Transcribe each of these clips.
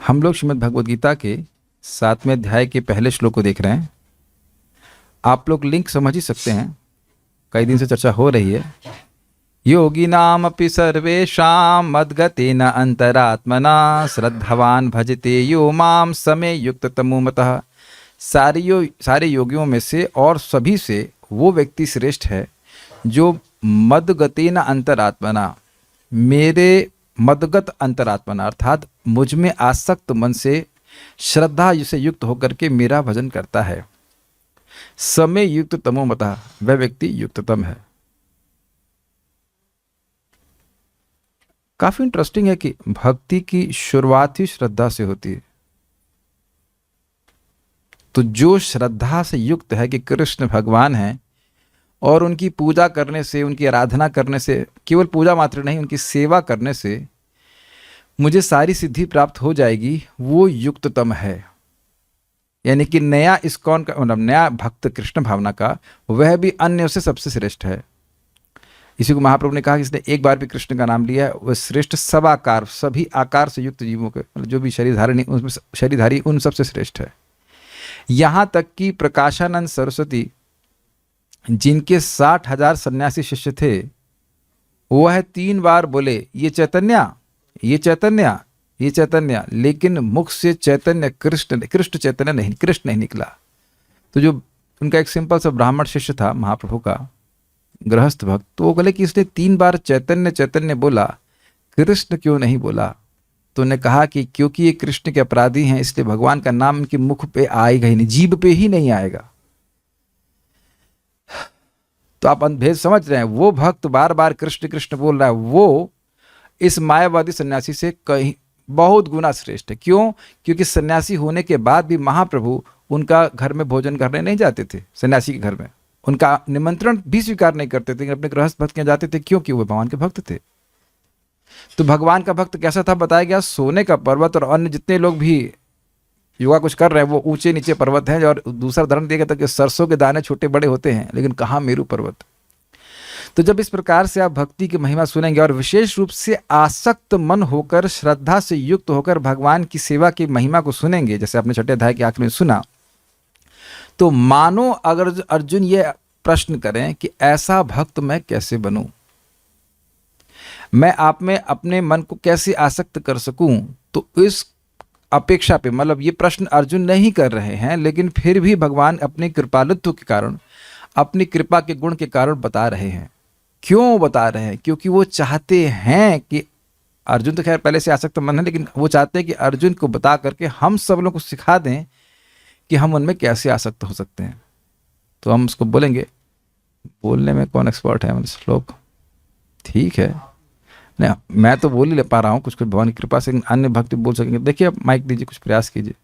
हम लोग श्रीमद् भगवद गीता के 7वें अध्याय के पहले श्लोक को देख रहे हैं। आप लोग लिंक समझ ही सकते हैं, कई दिन से चर्चा हो रही है। योगिनाम अपि सर्वेषां मद्गतेन अंतरात्मना श्रद्धावान भजते यो माम समे युक्त तमो मतः। सारे योगियों में से और सभी से वो व्यक्ति श्रेष्ठ है जो मदगतेन अंतरात्मना, मेरे मदगत अंतरात्मना अर्थात मुझ में आसक्त मन से श्रद्धा से युक्त होकर के मेरा भजन करता है। समय युक्त तमो मतः, वह व्यक्ति युक्ततम है। काफी इंटरेस्टिंग है कि भक्ति की शुरुआत ही श्रद्धा से होती है। तो जो श्रद्धा से युक्त है कि कृष्ण भगवान हैं और उनकी पूजा करने से, उनकी आराधना करने से, केवल पूजा मात्र नहीं, उनकी सेवा करने से मुझे सारी सिद्धि प्राप्त हो जाएगी, वो युक्ततम है। यानी कि नया इस्कॉन का मतलब नया भक्त कृष्ण भावना का, वह भी अन्य से सबसे श्रेष्ठ है। इसी को महाप्रभु ने कहा कि इसने एक बार भी कृष्ण का नाम लिया है वह श्रेष्ठ, सब आकार, सभी आकार से युक्त जीवों के, मतलब जो भी शरीरधारी उन सबसे श्रेष्ठ है। यहाँ तक कि प्रकाशानंद सरस्वती, जिनके 60,000 सन्यासी शिष्य थे, वह 3 बार बोले ये चैतन्य, ये चैतन्य, ये चैतन्य, लेकिन मुख से चैतन्य कृष्ण चैतन्य नहीं, कृष्ण नहीं निकला। तो जो उनका एक सिंपल सा ब्राह्मण शिष्य था महाप्रभु का, गृहस्थ भक्त, तो वो बोले कि इसने 3 बार चैतन्य चैतन्य बोला, कृष्ण क्यों नहीं बोला? तो उन्होंने कहा कि क्योंकि ये कृष्ण के अपराधी हैं, इसलिए भगवान का नाम इनके मुख पे आएगा ही नहीं, जीभ पे ही नहीं आएगा। तो आप भेद समझ रहे हैं। वो भक्त बार बार कृष्ण कृष्ण बोल रहा है, वो इस मायावादी सन्यासी से कहीं बहुत गुना श्रेष्ठ है। क्यों? क्योंकि सन्यासी होने के बाद भी महाप्रभु उनका घर में भोजन करने नहीं जाते थे। सन्यासी के घर में उनका निमंत्रण भी स्वीकार नहीं करते थे, अपने गृहस्थ भक्त के जाते थे। क्योंकि वो भगवान के भक्त थे। तो भगवान का भक्त कैसा था बताया गया, सोने का पर्वत। और अन्य जितने लोग भी योगा कुछ कर रहे हैं वो ऊंचे नीचे पर्वत हैं। और दूसरा उदाहरण दिया गया था कि सरसों के दाने छोटे बड़े होते हैं, लेकिन कहाँ मेरू पर्वत। तो जब इस प्रकार से आप भक्ति की महिमा सुनेंगे और विशेष रूप से आसक्त मन होकर, श्रद्धा से युक्त होकर भगवान की सेवा की महिमा को सुनेंगे, जैसे आपने 6ठे अध्याय के आखिर में सुना, तो मानो अगर अर्जुन ये प्रश्न करें कि ऐसा भक्त मैं कैसे बनूं, मैं आप में अपने मन को कैसे आसक्त कर सकूं, तो इस अपेक्षा पे, मतलब ये प्रश्न अर्जुन नहीं कर रहे हैं, लेकिन फिर भी भगवान अपने कृपालुत्व के कारण, अपनी कृपा के गुण के कारण बता रहे हैं। क्यों बता रहे हैं? क्योंकि वो चाहते हैं कि अर्जुन तो खैर पहले से आसक्त मन है, लेकिन वो चाहते हैं कि अर्जुन को बता करके हम सब लोगों को सिखा दें कि हम उनमें कैसे आसक्त हो सकते हैं। तो हम उसको बोलेंगे, बोलने में कौन एक्सपर्ट है, मतलब श्लोक ठीक है, नहीं मैं तो बोल ही ले पा रहा हूँ, कुछ कुछ भगवान की कृपा से अन्य भक्त बोल सकेंगे। देखिए आप माइक दीजिए, कुछ प्रयास कीजिए।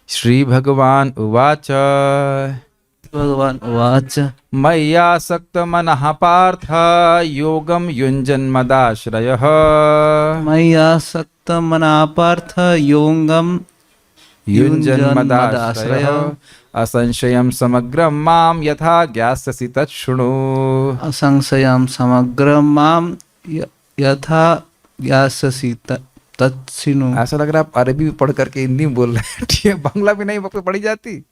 श्री भगवान उवाच, भगवान उवाच, मय्यासक्त मनः पार्थ योगं युञ्जन्मदाश्रयः। मय्यासक्त मना पार्थ योगं युञ्जन्मदाश्रयः असंशयं समग्रं मां यथा ज्ञास्यसि तच्छृणु। असंशयं समग्रं मां यथा ज्ञास्यसि तच्छृणु। ऐसा लग रहा है आप अरबी पढ़ करके हिंदी में बोल रहे हैं। ठीक है, बांग्ला भी नहीं पढ़ी जाती,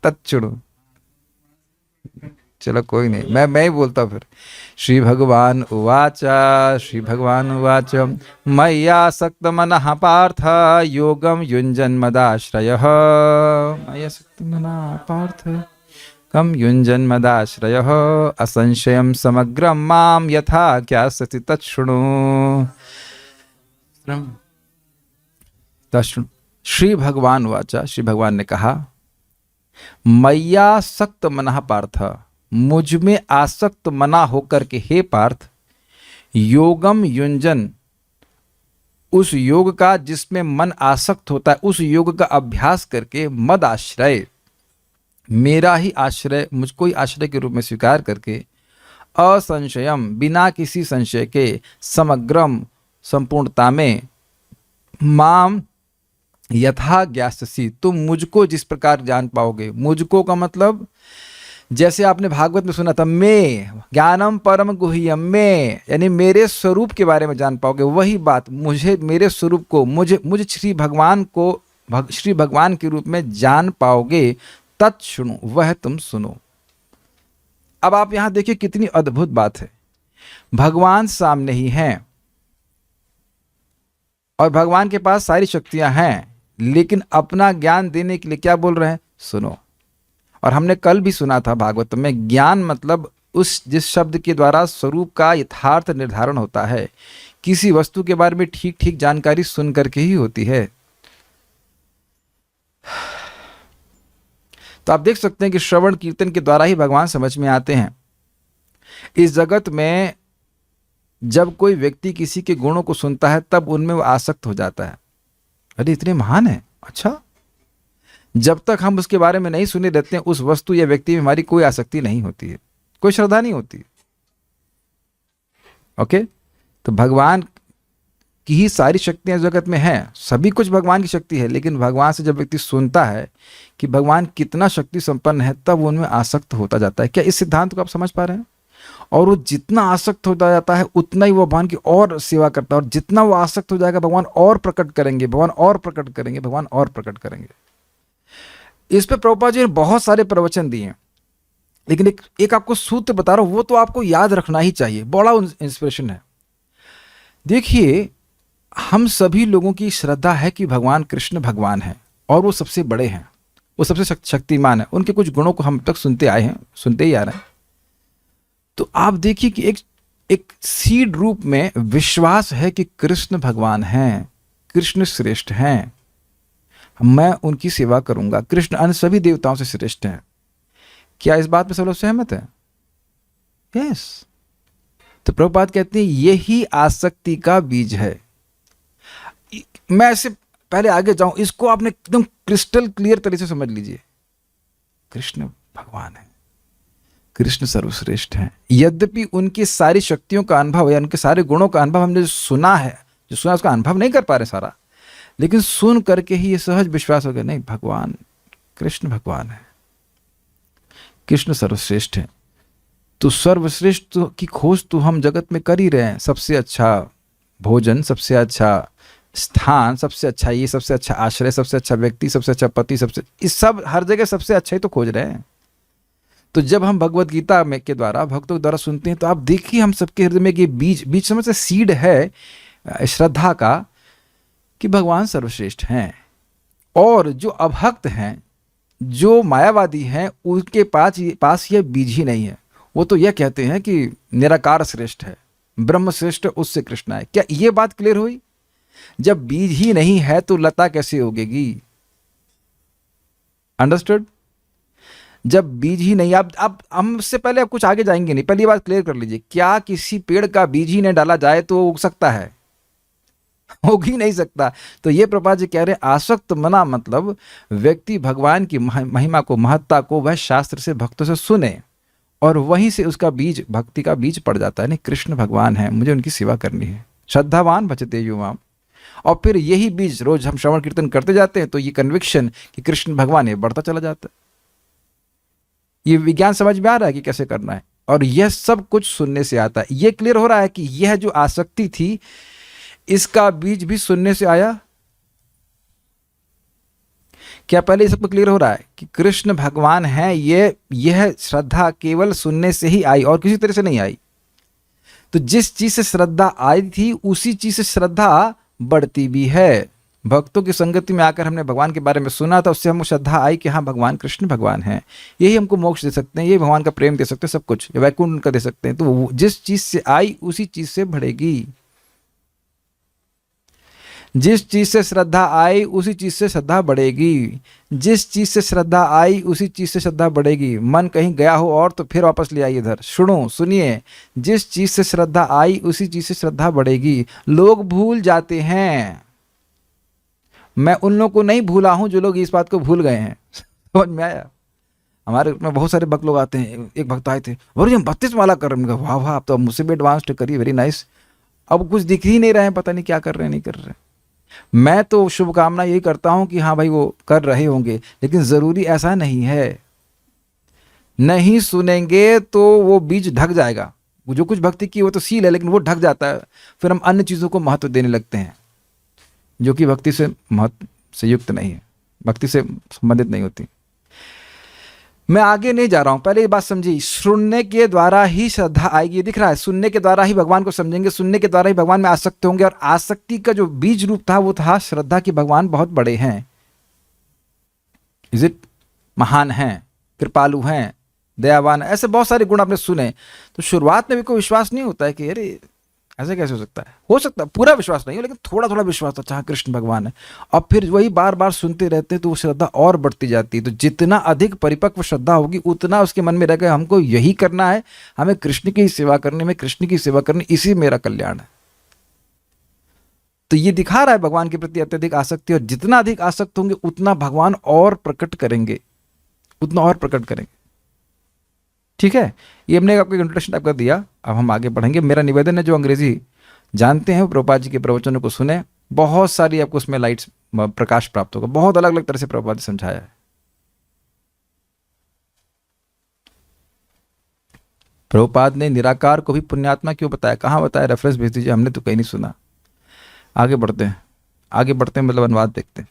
तच्छृणु। चलो कोई नहीं, मैं ही बोलता हूँ फिर। श्री भगवान उवाच, श्री भगवान उवाच, मय्यासक्त मनः पार्थ योगं युञ्जन्मदाश्रयः। मय्यासक्त मनः पार्थ कम युञ्जन्मदाश्रयः असंशयं समग्रं मां यथा ज्ञास्यसि तच्छृणु। तच्छृणु। श्री भगवान उवाच, श्री भगवान ने कहा, मय्यासक्त मनः पार्थ, मुझ में आसक्त मना होकर के हे पार्थ, योगम युंजन, उस योग का जिसमें मन आसक्त होता है, उस योग का अभ्यास करके, मद आश्रय, मेरा ही आश्रय, मुझको ही आश्रय के रूप में स्वीकार करके, असंशयम, बिना किसी संशय के, समग्रम, संपूर्णता में, माम यथा ज्ञास्यसि, तुम मुझको जिस प्रकार जान पाओगे। मुझको का मतलब जैसे आपने भागवत में सुना था, मैं ज्ञानम परम गुह्यम, मैं यानी मेरे स्वरूप के बारे में जान पाओगे। वही बात, मुझे, मेरे स्वरूप को, मुझे श्री भगवान को श्री भगवान के रूप में जान पाओगे, तत्सुनो, वह तुम सुनो। अब आप यहां देखिए कितनी अद्भुत बात है। भगवान सामने ही हैं और भगवान के पास सारी शक्तियां हैं, लेकिन अपना ज्ञान देने के लिए क्या बोल रहे हैं? सुनो। और हमने कल भी सुना था भागवत में, ज्ञान मतलब जिस शब्द के द्वारा स्वरूप का यथार्थ निर्धारण होता है। किसी वस्तु के बारे में ठीक ठीक जानकारी सुन करके ही होती है। तो आप देख सकते हैं कि श्रवण कीर्तन के द्वारा ही भगवान समझ में आते हैं। इस जगत में जब कोई व्यक्ति किसी के गुणों को सुनता है तब उनमें वो आसक्त हो जाता है। अरे इतने महान है, अच्छा। जब तक हम उसके बारे में नहीं सुने रहते हैं, उस वस्तु या व्यक्ति में हमारी कोई आसक्ति नहीं होती है, कोई श्रद्धा नहीं होती। ओके, तो भगवान की ही सारी शक्तियां जगत में हैं, सभी कुछ भगवान की शक्ति है। लेकिन भगवान से जब व्यक्ति सुनता है कि भगवान कितना शक्ति संपन्न है, तब उनमें आसक्त होता जाता है। क्या इस सिद्धांत को आप समझ पा रहे हैं? और वो जितना आसक्त होता जाता है उतना ही वो भगवान की और सेवा करता है, और जितना वो आसक्त हो जाएगा भगवान और प्रकट करेंगे, भगवान और प्रकट करेंगे, भगवान और प्रकट करेंगे। इस पे प्रभुपाद जी ने बहुत सारे प्रवचन दिए हैं, लेकिन एक आपको सूत्र बता रहा हूं, वो तो आपको याद रखना ही चाहिए, बड़ा इंस्पिरेशन है। देखिए, हम सभी लोगों की श्रद्धा है कि भगवान कृष्ण भगवान है और वो सबसे बड़े हैं, वो सबसे शक्तिमान है। उनके कुछ गुणों को हम तक सुनते आए हैं, सुनते ही आ रहे हैं। तो आप देखिए कि एक सीड रूप में विश्वास है कि कृष्ण भगवान हैं, कृष्ण श्रेष्ठ हैं, मैं उनकी सेवा करूंगा, कृष्ण अन्य सभी देवताओं से श्रेष्ठ हैं। क्या इस बात में सब लोग सहमत हैं? यस। तो प्रभुपाद कहते हैं यही आसक्ति का बीज है। मैं ऐसे पहले आगे जाऊं, इसको आपने एकदम क्रिस्टल क्लियर तरीके से समझ लीजिए। कृष्ण भगवान है, कृष्ण सर्वश्रेष्ठ हैं। यद्यपि उनकी सारी शक्तियों का अनुभव या उनके सारे गुणों का अनुभव हमने जो सुना है, उसका अनुभव नहीं कर पा रहे सारा, लेकिन सुन करके ही ये सहज विश्वास हो गया, नहीं भगवान, कृष्ण भगवान है, कृष्ण सर्वश्रेष्ठ है। तो सर्वश्रेष्ठ की खोज तो हम जगत में कर ही रहे हैं। सबसे अच्छा भोजन, सबसे अच्छा स्थान, सबसे अच्छा ये, सबसे अच्छा आश्रय, सबसे अच्छा व्यक्ति, सबसे अच्छा पति, सबसे, इस सब हर जगह सबसे अच्छा ही तो खोज रहे हैं। तो जब हम भगवत गीता में के द्वारा, भक्तों के द्वारा सुनते हैं, तो आप देखिए हम सबके हृदय में ये बीज समझ से सीड है श्रद्धा का कि भगवान सर्वश्रेष्ठ हैं। और जो अभक्त हैं, जो मायावादी हैं, उनके पास ये बीज ही नहीं है। वो तो यह कहते हैं कि निराकार श्रेष्ठ है, ब्रह्म श्रेष्ठ, उससे कृष्ण है। क्या ये बात क्लियर हुई? जब बीज ही नहीं है तो लता कैसे उगेगी? अंडरस्टूड? जब बीज ही नहीं, अब हमसे पहले अब कुछ आगे जाएंगे नहीं, पहली बात क्लियर कर लीजिए। क्या किसी पेड़ का बीज ही नहीं डाला जाए तो उग सकता है? उग ही नहीं सकता। तो ये प्रभुपाद जी कह रहे हैं, आसक्त मना मतलब व्यक्ति भगवान की महिमा को, महत्ता को वह शास्त्र से, भक्तों से सुने और वहीं से उसका बीज, भक्ति का बीज पड़ जाता है। नहीं, कृष्ण भगवान है, मुझे उनकी सेवा करनी है, श्रद्धावान भजते युवाम। और फिर यही बीज रोज हम श्रवण कीर्तन करते जाते हैं, तो ये कन्विक्शन कि कृष्ण भगवान है बढ़ता चला जाता है। ये विज्ञान समझ में आ रहा है कि कैसे करना है, और यह सब कुछ सुनने से आता है। यह क्लियर हो रहा है कि यह जो आसक्ति थी, इसका बीज भी सुनने से आया। क्या पहले ये सबको क्लियर हो रहा है कि कृष्ण भगवान है? यह श्रद्धा केवल सुनने से ही आई और किसी तरह से नहीं आई। तो जिस चीज से श्रद्धा आई थी, उसी चीज से श्रद्धा बढ़ती भी है। भक्तों की संगति में आकर हमने भगवान के बारे में सुना था, उससे हमको श्रद्धा आई कि हाँ भगवान कृष्ण भगवान है, यही हमको मोक्ष दे सकते हैं, यही भगवान का प्रेम दे सकते हैं, सब कुछ वैकुंठ उनका दे सकते हैं। तो जिस चीज से आई उसी चीज से बढ़ेगी। जिस चीज से श्रद्धा आई उसी चीज से श्रद्धा बढ़ेगी। जिस चीज से श्रद्धा आई उसी चीज से श्रद्धा बढ़ेगी। मन कहीं गया हो और तो फिर वापस ले आइए इधर, सुनिए। जिस चीज से श्रद्धा आई उसी चीज से श्रद्धा बढ़ेगी। लोग भूल जाते हैं, मैं उन लोगों को नहीं भूला हूं जो लोग इस बात को भूल गए हैं। समझ में आया? हमारे में बहुत सारे भक्त लोग आते हैं। एक भक्त आए थे, बोले हम 32 माला कर रहे हैं। वाह वाह, आप तो मुझसे भी एडवांस्ड करिए, वेरी नाइस। अब कुछ दिख ही नहीं रहे हैं, पता नहीं क्या कर रहे हैं, नहीं कर रहे। मैं तो शुभकामना यही करता हूं कि हाँ भाई वो कर रहे होंगे, लेकिन जरूरी ऐसा नहीं है। नहीं सुनेंगे तो वो बीज ढक जाएगा। वो जो कुछ भक्ति की वो तो सील है, लेकिन वो ढक जाता है। फिर हम अन्य चीज़ों को महत्व देने लगते हैं जो कि भक्ति से महत्व से युक्त नहीं है, भक्ति से संबंधित नहीं होती। मैं आगे नहीं जा रहा हूं, पहले ये बात समझिए। सुनने के द्वारा ही श्रद्धा आएगी, दिख रहा है, सुनने के द्वारा ही भगवान को समझेंगे, सुनने के द्वारा ही भगवान में आसक्त होंगे। और आसक्ति का जो बीज रूप था वो था श्रद्धा कि भगवान बहुत बड़े हैं, इज इट, महान हैं, कृपालु हैं, दयावान, ऐसे बहुत सारे गुण आपने सुने। तो शुरुआत में भी कोई विश्वास नहीं होता है कि अरे ऐसे कैसे हो सकता है, पूरा विश्वास नहीं हो, लेकिन थोड़ा थोड़ा विश्वास था, अच्छा कृष्ण भगवान है। और फिर वही बार बार सुनते रहते हैं तो वो श्रद्धा और बढ़ती जाती है। तो जितना अधिक परिपक्व श्रद्धा होगी उतना उसके मन में रहेगा हमको यही करना है, हमें कृष्ण की सेवा करने में, कृष्ण की सेवा करनी, इसी मेरा कल्याण है। तो ये दिखा रहा है भगवान के प्रति अत्यधिक आसक्ति, और जितना अधिक आसक्त होंगे उतना भगवान और प्रकट करेंगे, उतना और प्रकट करेंगे। ठीक है, ये हमने आपको इंट्रोडक्शन आपका दिया। अब हम आगे बढ़ेंगे। मेरा निवेदन है जो अंग्रेजी जानते हैं प्रभुपाद जी के प्रवचनों को सुने, बहुत सारी आपको उसमें लाइट्स, प्रकाश प्राप्त होगा। बहुत अलग अलग तरह से प्रभुपाद जी समझाया है। प्रभुपाद ने निराकार को भी पुण्यात्मा क्यों बताया, कहाँ बताया, रेफरेंस भेज दीजिए, हमने तो कहीं नहीं सुना। आगे बढ़ते हैं, आगे बढ़ते हैं, मतलब अनुवाद देखते हैं।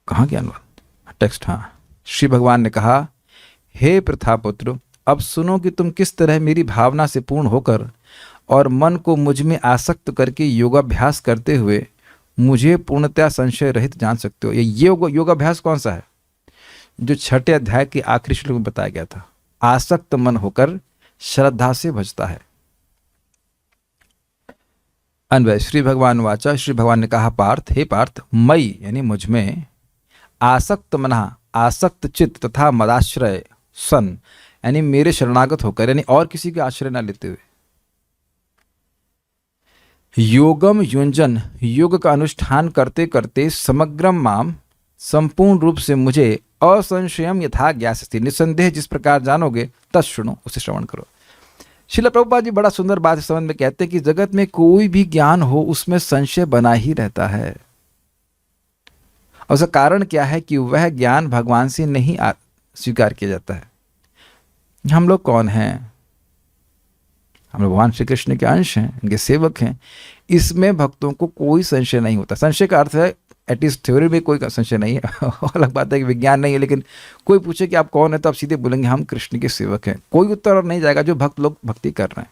कहाँ गया अनुवाद, टेक्स्ट, हाँ। श्री भगवान ने कहा, हे प्रथापुत्र, अब सुनो कि तुम किस तरह मेरी भावना से पूर्ण होकर और मन को मुझ में आसक्त करके योगाभ्यास करते हुए मुझे पूर्णतया संशय रहित जान सकते हो। ये योगाभ्यास कौन सा है, जो 6ठे अध्याय के आखिरी श्लोक में बताया गया था। आसक्त मन होकर श्रद्धा से भजता है। अन्वय, श्री भगवान वाचा, श्री भगवान ने कहा, पार्थ, हे पार्थ, मई यानी मुझ में, आसक्त मना आसक्त चित्त तथा मदाश्रय सन यानी मेरे शरणागत होकर, यानी और किसी के आश्रय न लेते हुए, योगम युंजन योग का अनुष्ठान करते करते समग्रम माम संपूर्ण रूप से मुझे असंशयम यथा ज्ञास्यति, निसंदेह जिस प्रकार जानोगे तत्शृणु, उसे श्रवण करो। श्रील प्रभुपाद जी बड़ा सुंदर बात इस संबंध में कहते हैं कि जगत में कोई भी ज्ञान हो उसमें संशय बना ही रहता है। और उसका कारण क्या है कि वह ज्ञान भगवान से नहीं स्वीकार किया जाता है। हम लोग कौन हैं, हम लोग भगवान श्री कृष्ण के अंश हैं, इनके सेवक हैं। इसमें भक्तों को कोई संशय नहीं होता। संशय का अर्थ है एटलीस्ट थ्योरी में कोई संशय नहीं है। अलग बात है कि विज्ञान नहीं है, लेकिन कोई पूछे कि आप कौन है तो आप सीधे बोलेंगे हम कृष्ण के सेवक हैं। कोई उत्तर और नहीं जाएगा जो भक्त लोग भक्ति कर रहे हैं।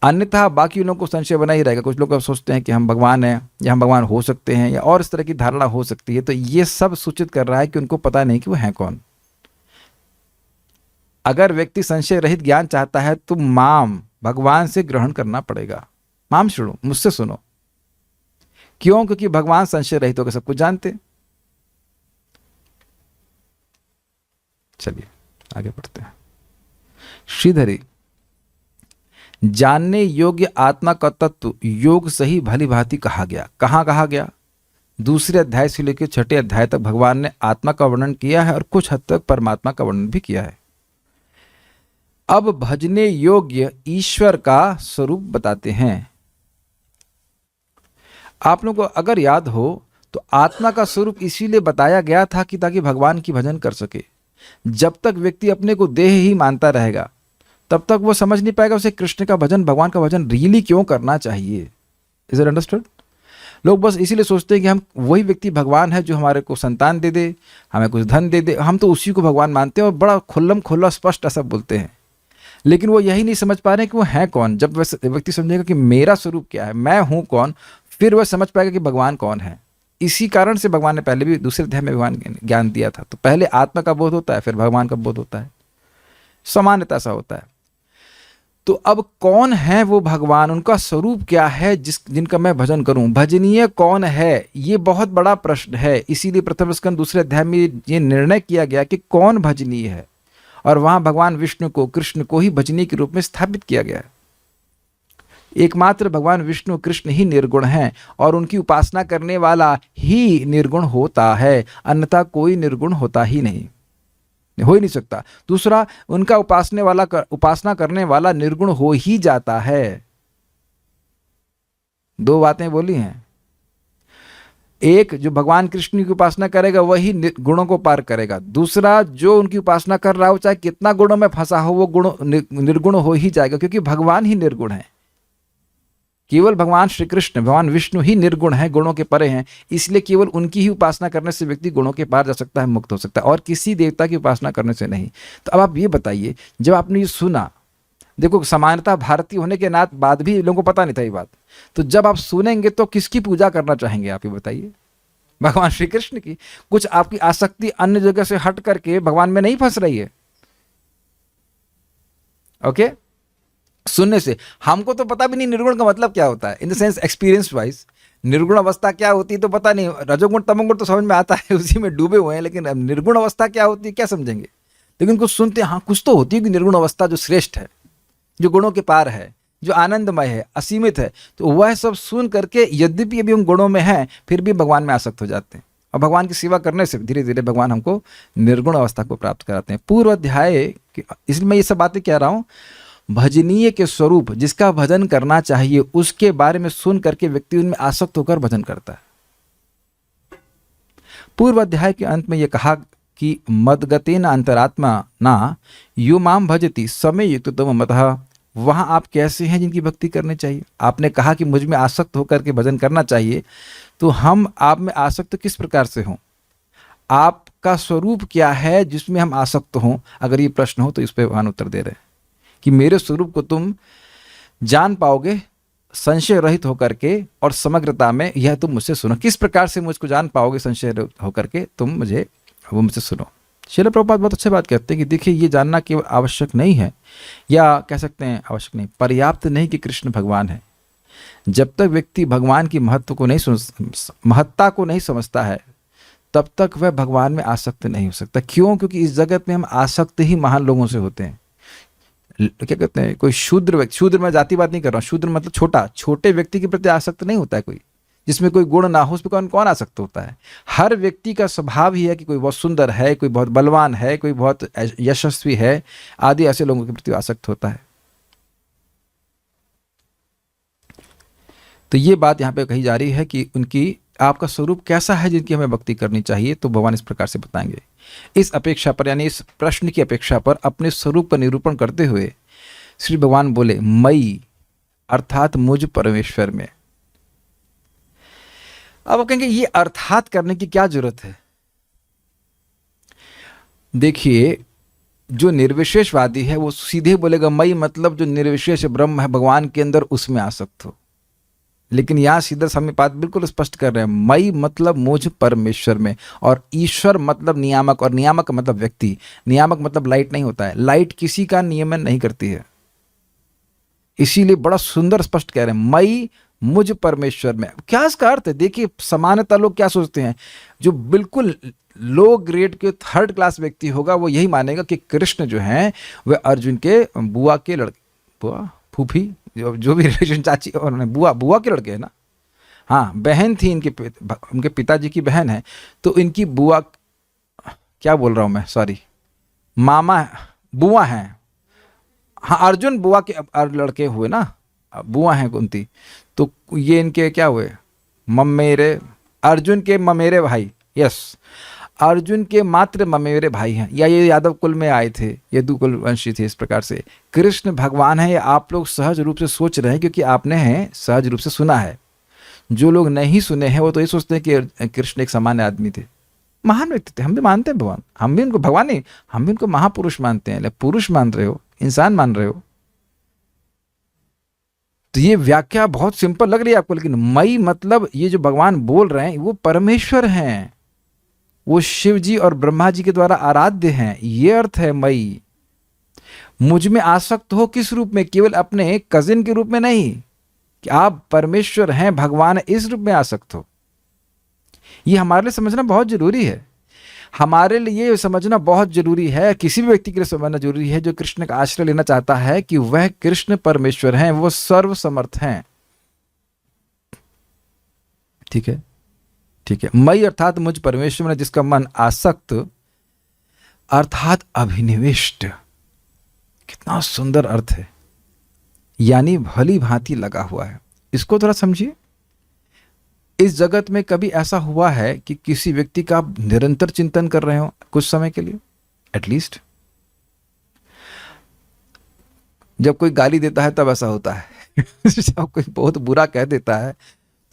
अन्यथा बाकी लोगों को संशय बना ही रहेगा। कुछ लोग अब सोचते हैं कि हम भगवान हैं या हम भगवान हो सकते हैं, या और इस तरह की धारणा हो सकती है। तो ये सब सूचित कर रहा है कि उनको पता नहीं कि वो हैं कौन। अगर व्यक्ति संशय रहित ज्ञान चाहता है तो माम भगवान से ग्रहण करना पड़ेगा। माम सुनो, मुझसे सुनो। क्यों? क्योंकि भगवान संशय रहित होकर सब कुछ जानते। चलिए आगे बढ़ते हैं। श्रीधरी, जानने योग्य आत्मा का तत्व योग सही भली भांति कहा गया। कहाँ कहा गया? दूसरे अध्याय से लेकर 6ठे अध्याय तक भगवान ने आत्मा का वर्णन किया है और कुछ हद तक परमात्मा का वर्णन भी किया है। अब भजने योग्य ईश्वर का स्वरूप बताते हैं। आप लोगों को अगर याद हो तो आत्मा का स्वरूप इसीलिए बताया गया था कि ताकि भगवान की भजन कर सके। जब तक व्यक्ति अपने को देह ही मानता रहेगा तब तक वो समझ नहीं पाएगा उसे कृष्ण का भजन, भगवान का भजन रियली क्यों करना चाहिए। Is it understood? लोग बस इसीलिए सोचते हैं कि हम वही व्यक्ति भगवान है जो हमारे को संतान दे दे, हमें कुछ धन दे दे, हम तो उसी को भगवान मानते हैं और बड़ा खुल्लम खुल्ला स्पष्ट ऐसा बोलते हैं। लेकिन वो यही नहीं समझ पा रहे हैं कि वो है कौन। जब वह व्यक्ति समझेगा कि मेरा स्वरूप क्या है, मैं हूँ कौन, फिर वह समझ पाएगा कि भगवान कौन है। इसी कारण से भगवान ने पहले भी दूसरे अध्याय में भगवान ज्ञान दिया था। तो पहले आत्मा का बोध होता है, फिर भगवान का बोध होता है। सामान्यता सा होता है। तो अब कौन है वो भगवान, उनका स्वरूप क्या है जिनका मैं भजन करूं, भजनीय कौन है, ये बहुत बड़ा प्रश्न है। इसीलिए प्रथम स्कंद दूसरे अध्याय में ये निर्णय किया गया कि कौन भजनीय है, और वहां भगवान विष्णु को, कृष्ण को ही भजनीय के रूप में स्थापित किया गया है। एकमात्र भगवान विष्णु कृष्ण ही निर्गुण हैं और उनकी उपासना करने वाला ही निर्गुण होता है, अन्यथा कोई निर्गुण होता ही नहीं, हो ही नहीं सकता। दूसरा, उनका उपासना करने वाला निर्गुण हो ही जाता है। दो बातें बोली हैं। एक जो भगवान कृष्ण की उपासना करेगा वही गुणों को पार करेगा, दूसरा जो उनकी उपासना कर रहा हो चाहे कितना गुणों में फंसा हो वो गुण निर्गुण हो ही जाएगा, क्योंकि भगवान ही निर्गुण है। केवल भगवान श्री कृष्ण, भगवान विष्णु ही निर्गुण है, गुणों के परे हैं, इसलिए केवल उनकी ही उपासना करने से व्यक्ति गुणों के पार जा सकता है, मुक्त हो सकता है, और किसी देवता की उपासना करने से नहीं। तो अब आप ये बताइए, जब आपने ये सुना, देखो सामान्यतः भारतीय होने के नाते बाद भी लोगों को पता नहीं था ये बात, तो जब आप सुनेंगे तो किसकी पूजा करना चाहेंगे आप, ये बताइए? भगवान श्री कृष्ण की। कुछ आपकी आसक्ति अन्य जगह से हट करके भगवान में नहीं फंस रही है? ओके, सुनने से हमको तो पता भी नहीं निर्गुण का मतलब क्या होता है, in the sense experience wise. निर्गुण अवस्था क्या होती है तो पता नहीं, रजोगुण तमोगुण तो समझ में आता है, उसी में डूबे हुए हैं, लेकिन निर्गुण अवस्था क्या होती है क्या समझेंगे? लेकिन कुछ सुनते हैं, हाँ कुछ तो होती है कि निर्गुण अवस्था जो श्रेष्ठ है, जो गुणों के पार है, जो आनंदमय है, असीमित है, तो वह सब सुन करके यद्यपि अभी हम गुणों में हैं फिर भी भगवान में आसक्त हो जाते हैं, और भगवान की सेवा करने से धीरे धीरे भगवान हमको निर्गुण अवस्था को प्राप्त कराते हैं। पूर्व अध्याय, इसलिए मैं ये सब बातें कह रहा हूँ, भजनीय के स्वरूप, जिसका भजन करना चाहिए उसके बारे में सुन करके व्यक्ति उनमें आसक्त होकर भजन करता है। पूर्व अध्याय के अंत में यह कहा कि मदगतेन अंतरात्मा ना यो माम भजति समय युक्ततम मतः, वहां आप कैसे हैं जिनकी भक्ति करनी चाहिए? आपने कहा कि मुझ में आसक्त होकर के भजन करना चाहिए, तो हम आप में आसक्त किस प्रकार से हों? आपका स्वरूप क्या है जिसमें हम आसक्त हों? अगर ये प्रश्न हो तो इस पर भगवान उत्तर दे रहे हैं कि मेरे स्वरूप को तुम जान पाओगे संशय रहित होकर के और समग्रता में, यह तुम मुझसे सुनो। किस प्रकार से मुझको जान पाओगे संशय रहित होकर के, तुम मुझसे सुनो। श्रील प्रभुपाद बहुत अच्छी बात कहते हैं कि देखिए, ये जानना केवल आवश्यक नहीं है, या कह सकते हैं आवश्यक नहीं, पर्याप्त नहीं कि कृष्ण भगवान है। जब तक व्यक्ति भगवान की महत्ता को नहीं समझता है तब तक वह भगवान में आसक्त नहीं हो सकता। क्यों? क्योंकि इस जगत में हम आसक्त ही महान लोगों से होते हैं। क्या कहते हैं, कोई शूद्र व्यक्ति, शूद्र मैं जाति बात नहीं कर रहा हूँ, शूद्र मतलब छोटा, छोटे व्यक्ति के प्रति आसक्त नहीं होता है कोई, जिसमें कोई गुण ना हो, उसमें कौन आसक्त होता है? हर व्यक्ति का स्वभाव ही है कि कोई बहुत सुंदर है, कोई बहुत बलवान है, कोई बहुत यशस्वी है, आदि ऐसे लोगों के प्रति आसक्त होता है। तो ये बात यहाँ पे कही जा रही है कि उनकी, आपका स्वरूप कैसा है जिनकी हमें भक्ति करनी चाहिए, तो भगवान इस प्रकार से बताएंगे। इस अपेक्षा पर, यानी इस प्रश्न की अपेक्षा पर अपने स्वरूप का निरूपण करते हुए श्री भगवान बोले, मई अर्थात मुझ परमेश्वर में। अब आप कहेंगे ये अर्थात करने की क्या जरूरत है? देखिए, जो निर्विशेषवादी है वो सीधे बोलेगा मई मतलब जो निर्विशेष ब्रह्म है भगवान के अंदर, उसमें आसक्त हो। लेकिन यहां सीधा स्वामी पाद बिल्कुल स्पष्ट कर रहे हैं, मई मतलब मुझ परमेश्वर में, और ईश्वर मतलब नियामक, और नियामक मतलब व्यक्ति। नियामक मतलब लाइट नहीं होता है, लाइट किसी का नियमन नहीं करती है, इसीलिए बड़ा सुंदर स्पष्ट कह रहे हैं, मई मुझ परमेश्वर में। क्या इसका अर्थ है? देखिए, सामान्यतः लोग क्या सोचते हैं, जो बिल्कुल लो ग्रेड के थर्ड क्लास व्यक्ति होगा वो यही मानेगा कि कृष्ण जो हैं वह अर्जुन के बुआ के लड़के, बुआ फूफी, जो भी रिलेशन, चाची और बुआ के लड़के हैं ना, हाँ बहन थी उनके पिताजी की बहन है, तो इनकी बुआ, क्या बोल रहा हूँ मैं, सॉरी, मामा बुआ हैं। हाँ, अर्जुन बुआ के लड़के हुए ना, बुआ हैं कुंती, तो ये इनके क्या हुए, ममेरे, अर्जुन के ममेरे भाई, यस, अर्जुन के मात्र ममेरे भाई हैं, या ये यादव कुल में आए थे, यदुकुल वंशी थे। इस प्रकार से कृष्ण भगवान है, ये आप लोग सहज रूप से सोच रहे हैं क्योंकि आपने हैं सहज रूप से सुना है। जो लोग नहीं सुने हैं वो तो ये सोचते हैं कि कृष्ण एक सामान्य आदमी थे, महान व्यक्ति थे। हम भी मानते हैं भगवान, हम भी उनको भगवान नहीं, हम भी उनको महापुरुष मानते हैं। पुरुष मान रहे हो, इंसान मान रहे हो, तो ये व्याख्या बहुत सिंपल लग रही है आपको, लेकिन मई मतलब ये जो भगवान बोल रहे हैं वो परमेश्वर हैं, वो शिव जी और ब्रह्मा जी के द्वारा आराध्य हैं, ये अर्थ है मई। मुझ में आसक्त हो किस रूप में? केवल अपने कजिन के रूप में नहीं, कि आप परमेश्वर हैं, भगवान है, इस रूप में आसक्त हो। ये हमारे लिए समझना बहुत जरूरी है, हमारे लिए समझना बहुत जरूरी है, किसी भी व्यक्ति के लिए समझना जरूरी है जो कृष्ण का आश्रय लेना चाहता है कि वह कृष्ण परमेश्वर हैं, वो सर्व समर्थ हैं। ठीक है, ठीक है। मई अर्थात मुझ परमेश्वर में जिसका मन आसक्त अर्थात अभिनिविष्ट, कितना सुंदर अर्थ है, यानी भली भांति लगा हुआ है। इसको थोड़ा समझिए। इस जगत में कभी ऐसा हुआ है कि किसी व्यक्ति का आप निरंतर चिंतन कर रहे हो कुछ समय के लिए एटलीस्ट? जब कोई गाली देता है तब ऐसा होता है जब कोई बहुत बुरा कह देता है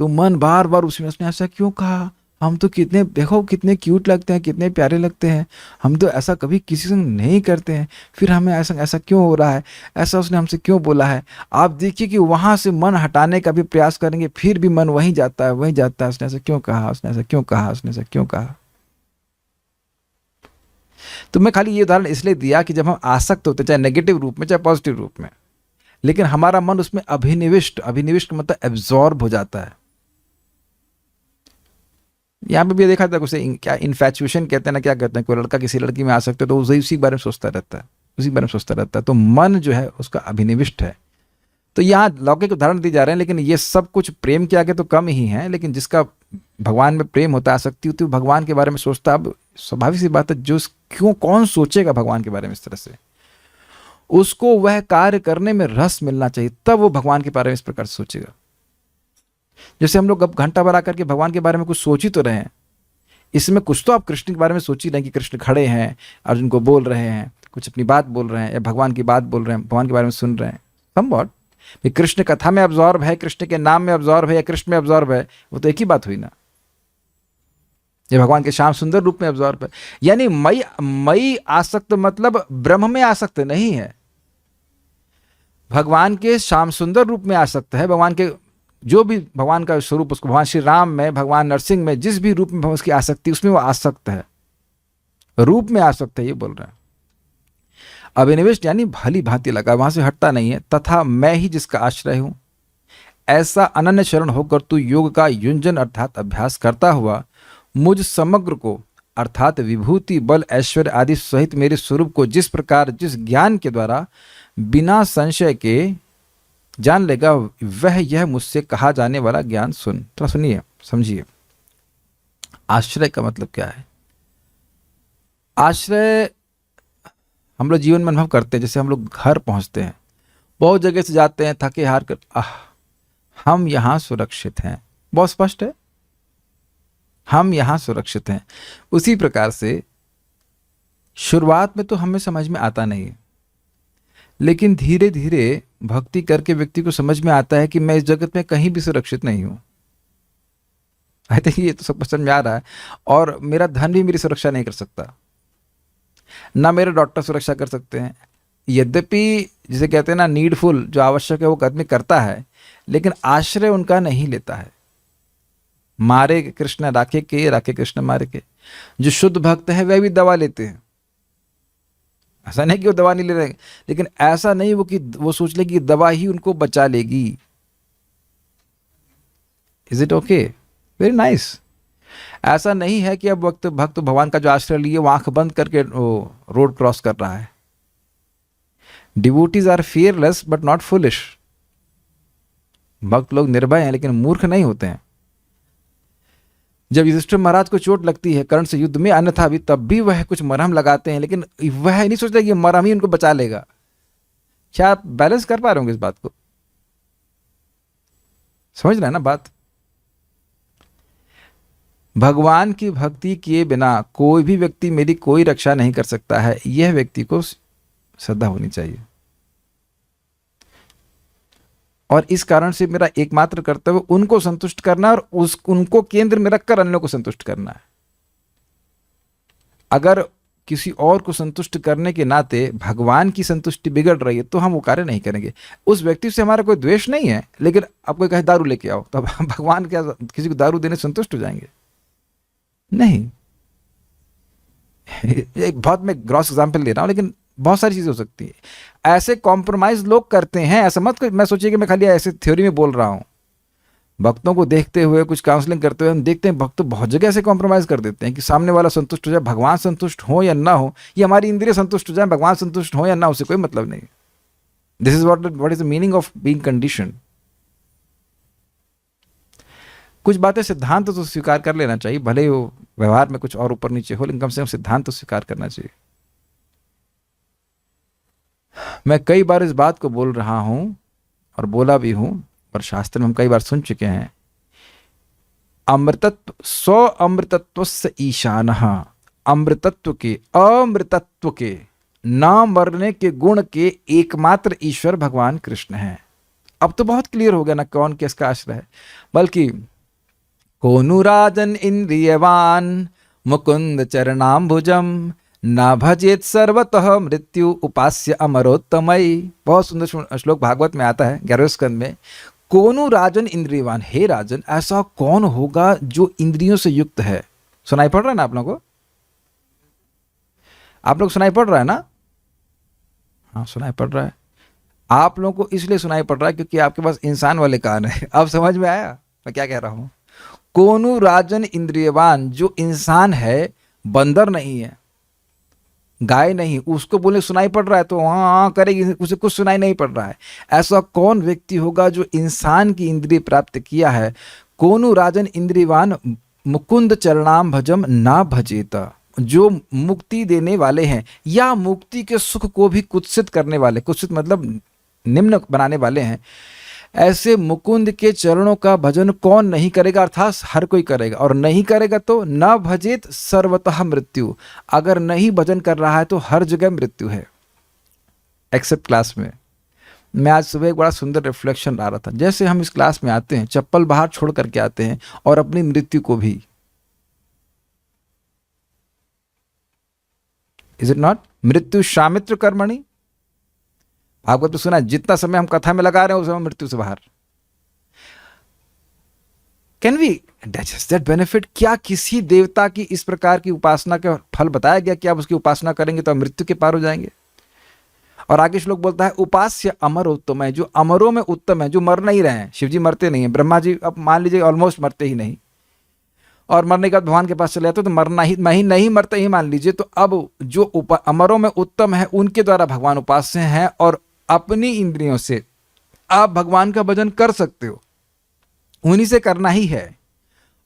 तो मन बार बार उसमें, उसने ऐसा क्यों कहा, हम तो कितने, देखो कितने क्यूट लगते हैं, कितने प्यारे लगते हैं, हम तो ऐसा कभी किसी से नहीं करते हैं, फिर हमें ऐसा ऐसा क्यों हो रहा है, ऐसा उसने हमसे क्यों बोला है। आप देखिए कि वहाँ से मन हटाने का भी प्रयास करेंगे फिर भी मन वहीं जाता है, वहीं जाता है, उसने ऐसा क्यों कहा, उसने ऐसा क्यों कहा, उसने ऐसा क्यों कहा। तो मैं खाली ये उदाहरण इसलिए दिया कि जब हम आसक्त होते, चाहे नेगेटिव रूप में चाहे पॉजिटिव रूप में, लेकिन हमारा मन उसमें अभिनिविष्ट, अभिनिविष्ट मतलब एब्जॉर्ब हो जाता है। यहाँ पे भी देखा था उसे क्या इन्फैचुएशन कहते हैं ना, क्या कहते हैं, कोई लड़का किसी लड़की में आ सकते तो उसी बारे में सोचता रहता है, उसी बारे में सोचता रहता है, तो मन जो है उसका अभिनिविष्ट है। तो यहाँ लौकिक उदाहरण दिए जा रहे हैं, लेकिन ये सब कुछ प्रेम के आगे तो कम ही है, लेकिन जिसका भगवान में प्रेम होता है, आसक्ति होती है, भगवान के बारे में सोचता है। अब स्वाभाविक सी बात है, जो क्यों कौन सोचेगा भगवान के बारे में इस तरह से, उसको वह कार्य करने में रस मिलना चाहिए, तब वो भगवान के बारे में इस प्रकार से सोचेगा। जैसे हम लोग अब घंटा भर आकर के भगवान के बारे में कुछ सोच ही तो रहे हैं, इसमें कुछ तो आप कृष्ण के बारे में सोच ही रहे हैं कि कृष्ण खड़े हैं, अर्जुन को बोल रहे हैं, कुछ अपनी बात बोल रहे हैं, या भगवान की बात बोल रहे हैं, भगवान के बारे में सुन रहे हैं। समवॉट कृष्ण कथा में अब्जॉर्ब है, कृष्ण के नाम में अब्जॉर्ब है, या कृष्ण में अब्जॉर्ब है, वो तो एक ही बात हुई ना। ये भगवान के श्याम सुंदर रूप में अब्जॉर्ब है, यानी मई आसक्त मतलब ब्रह्म में आसक्त नहीं है, भगवान के श्याम सुंदर रूप में आसक्त है। भगवान के जो भी भगवान का स्वरूप, उसको भगवान श्री राम में, भगवान नरसिंह में, जिस भी रूप में उसकी आसक्ति, उसमें वो आसक्त है, रूप में आसक्त है, ये बोल रहे हैं। अभिनिविष्ट यानी भली भांति लगा, वहां से हटता नहीं है। तथा मैं ही जिसका आश्रय हूं, ऐसा अनन्य शरण होकर तू योग का युंजन अर्थात अभ्यास करता हुआ मुझ समग्र को अर्थात विभूति बल ऐश्वर्य आदि सहित मेरे स्वरूप को जिस प्रकार जिस ज्ञान के द्वारा बिना संशय के जान लेगा, वह यह मुझसे कहा जाने वाला ज्ञान सुन। थोड़ा सुनिए, समझिए। आश्रय का मतलब क्या है? आश्रय हम लोग जीवन में अनुभव करते हैं, जैसे हम लोग घर पहुंचते हैं, बहुत जगह से जाते हैं, थके हार कर, हम यहां सुरक्षित हैं, बहुत स्पष्ट है, हम यहां सुरक्षित हैं। उसी प्रकार से शुरुआत में तो हमें समझ में आता नहीं है, लेकिन धीरे धीरे भक्ति करके व्यक्ति को समझ में आता है कि मैं इस जगत में कहीं भी सुरक्षित नहीं हूं। आई थिंक ये तो सब समझ में आ रहा है। और मेरा धन भी मेरी सुरक्षा नहीं कर सकता, ना मेरे डॉक्टर सुरक्षा कर सकते हैं। यद्यपि जिसे कहते हैं ना नीडफुल, जो आवश्यक है वो आदमी करता है, लेकिन आश्रय उनका नहीं लेता है। मारे कृष्ण राखे के, राखे कृष्ण मारे के। जो शुद्ध भक्त है वह भी दवा लेते हैं, ऐसा नहीं कि वो दवा नहीं ले रहे, लेकिन ऐसा नहीं वो कि वो सोच ले कि दवा ही उनको बचा लेगी। Is it okay? Very nice. ऐसा नहीं है कि अब वक्त भक्त भगवान का जो आश्रय लिए वो आंख बंद करके रोड क्रॉस कर रहा है। Devotees are fearless but not foolish. भक्त लोग निर्भय हैं लेकिन मूर्ख नहीं होते हैं। जब युधिष्ठिर महाराज को चोट लगती है कर्ण से युद्ध में, अन्यथा भी, तब भी वह कुछ मरहम लगाते हैं, लेकिन वह नहीं सोचता कि मरहम ही उनको बचा लेगा। क्या आप बैलेंस कर पा रहे होंगे इस बात को? समझ रहे हैं ना बात? भगवान की भक्ति किए बिना कोई भी व्यक्ति मेरी कोई रक्षा नहीं कर सकता है, यह व्यक्ति को श्रद्धा होनी चाहिए। और इस कारण से मेरा एकमात्र कर्तव्य उनको संतुष्ट करना और उनको केंद्र में रखकर अन्यों को संतुष्ट करना है। अगर किसी और को संतुष्ट करने के नाते भगवान की संतुष्टि बिगड़ रही है तो हम वो कार्य नहीं करेंगे। उस व्यक्ति से हमारा कोई द्वेष नहीं है, लेकिन अब कोई कहे दारू लेके आओ, तो भगवान क्या किसी को दारू देने संतुष्ट हो जाएंगे? नहीं। एक बहुत मैं ग्रॉस एग्जाम्पल ले रहा हूं, लेकिन बहुत सारी चीजें हो सकती है। ऐसे कॉम्प्रोमाइज लोग करते हैं, ऐसा मत मैं सोचिए कि मैं खाली ऐसे थ्योरी में बोल रहा हूं। भक्तों को देखते हुए, कुछ काउंसलिंग करते हुए हम देखते हैं भक्त बहुत जगह ऐसे कॉम्प्रोमाइज कर देते हैं कि सामने वाला संतुष्ट हो जाए, भगवान संतुष्ट हो या ना हो, ये हमारी इंद्रिय संतुष्ट हो जाए, भगवान संतुष्ट हो या ना, उससे कोई मतलब नहीं। This is what is the meaning of being conditioned. कुछ बातें सिद्धांत तो स्वीकार कर लेना चाहिए, भले ही वो व्यवहार में कुछ और ऊपर नीचे हो, लेकिन कम से कम सिद्धांत तो स्वीकार करना चाहिए। मैं कई बार इस बात को बोल रहा हूं और बोला भी हूं, और शास्त्र में हम कई बार सुन चुके हैं अमृतत्व स्व अमृतत्वस्य ईशानः, अमृतत्व के अमृतत्व के न मरने के गुण के एकमात्र ईश्वर भगवान कृष्ण हैं। अब तो बहुत क्लियर हो गया ना कौन किसका आश्रय है। बल्कि कोनु राजन इंद्रियवान मुकुंद चरणाम्बुजम ना भजेत सर्वतः मृत्यु उपास्य अमरोत्तमयी। बहुत सुंदर श्लोक भागवत में आता है 11वें स्कंद में। कोनु राजन इंद्रियवान, हे राजन ऐसा कौन होगा जो इंद्रियों से युक्त है। सुनाई पड़ रहा है ना आप लोगों को? आप लोग सुनाई पड़ रहा है ना? हाँ सुनाई पड़ रहा है। आप लोगों को इसलिए सुनाई पड़ रहा है क्योंकि आपके पास इंसान वाले कान है। अब समझ में आया मैं क्या कह रहा हूं? कोनु राजन इंद्रियवान, जो इंसान है, बंदर नहीं है, गाय नहीं, उसको बोले सुनाई पड़ रहा है तो हाँ करेगी, उसे कुछ सुनाई नहीं पड़ रहा है। ऐसा कौन व्यक्ति होगा जो इंसान की इंद्रिय प्राप्त किया है? कोनु राजन इंद्रियवान मुकुंद चरणाम भजम ना भजेता, जो मुक्ति देने वाले हैं या मुक्ति के सुख को भी कुत्सित करने वाले, कुत्सित मतलब निम्न बनाने वाले हैं, ऐसे मुकुंद के चरणों का भजन कौन नहीं करेगा? अर्थात हर कोई करेगा, और नहीं करेगा तो न भजेत सर्वतः मृत्यु, अगर नहीं भजन कर रहा है तो हर जगह मृत्यु है एक्सेप्ट क्लास में। मैं आज सुबह एक बड़ा सुंदर रिफ्लेक्शन आ रहा था। जैसे हम इस क्लास में आते हैं, चप्पल बाहर छोड़ करके आते हैं और अपनी मृत्यु को भी, इज इट नॉट? मृत्यु शामित्र कर्मणि, आपको तो सुना है, जितना समय हम कथा में लगा रहे हैं उस समय मृत्यु से बाहर। Can we digest that benefit? क्या किसी देवता की इस प्रकार की उपासना का फल बताया गया कि आप उसकी उपासना करेंगे तो आप मृत्यु के पार हो जाएंगे? और आगे श्लोक बोलता है उपास्य अमर उत्तम है, जो अमरों में उत्तम है, जो मर नहीं रहे हैं। शिव जी मरते नहीं है, ब्रह्मा जी अब मान लीजिए ऑलमोस्ट मरते ही नहीं, और मरने के बाद भगवान के पास चले जाते तो मरना ही नहीं मरते ही मान लीजिए। तो अब जो अमरों में उत्तम है उनके द्वारा भगवान उपास्य हैं, और अपनी इंद्रियों से आप भगवान का भजन कर सकते हो, उन्हीं से करना ही है,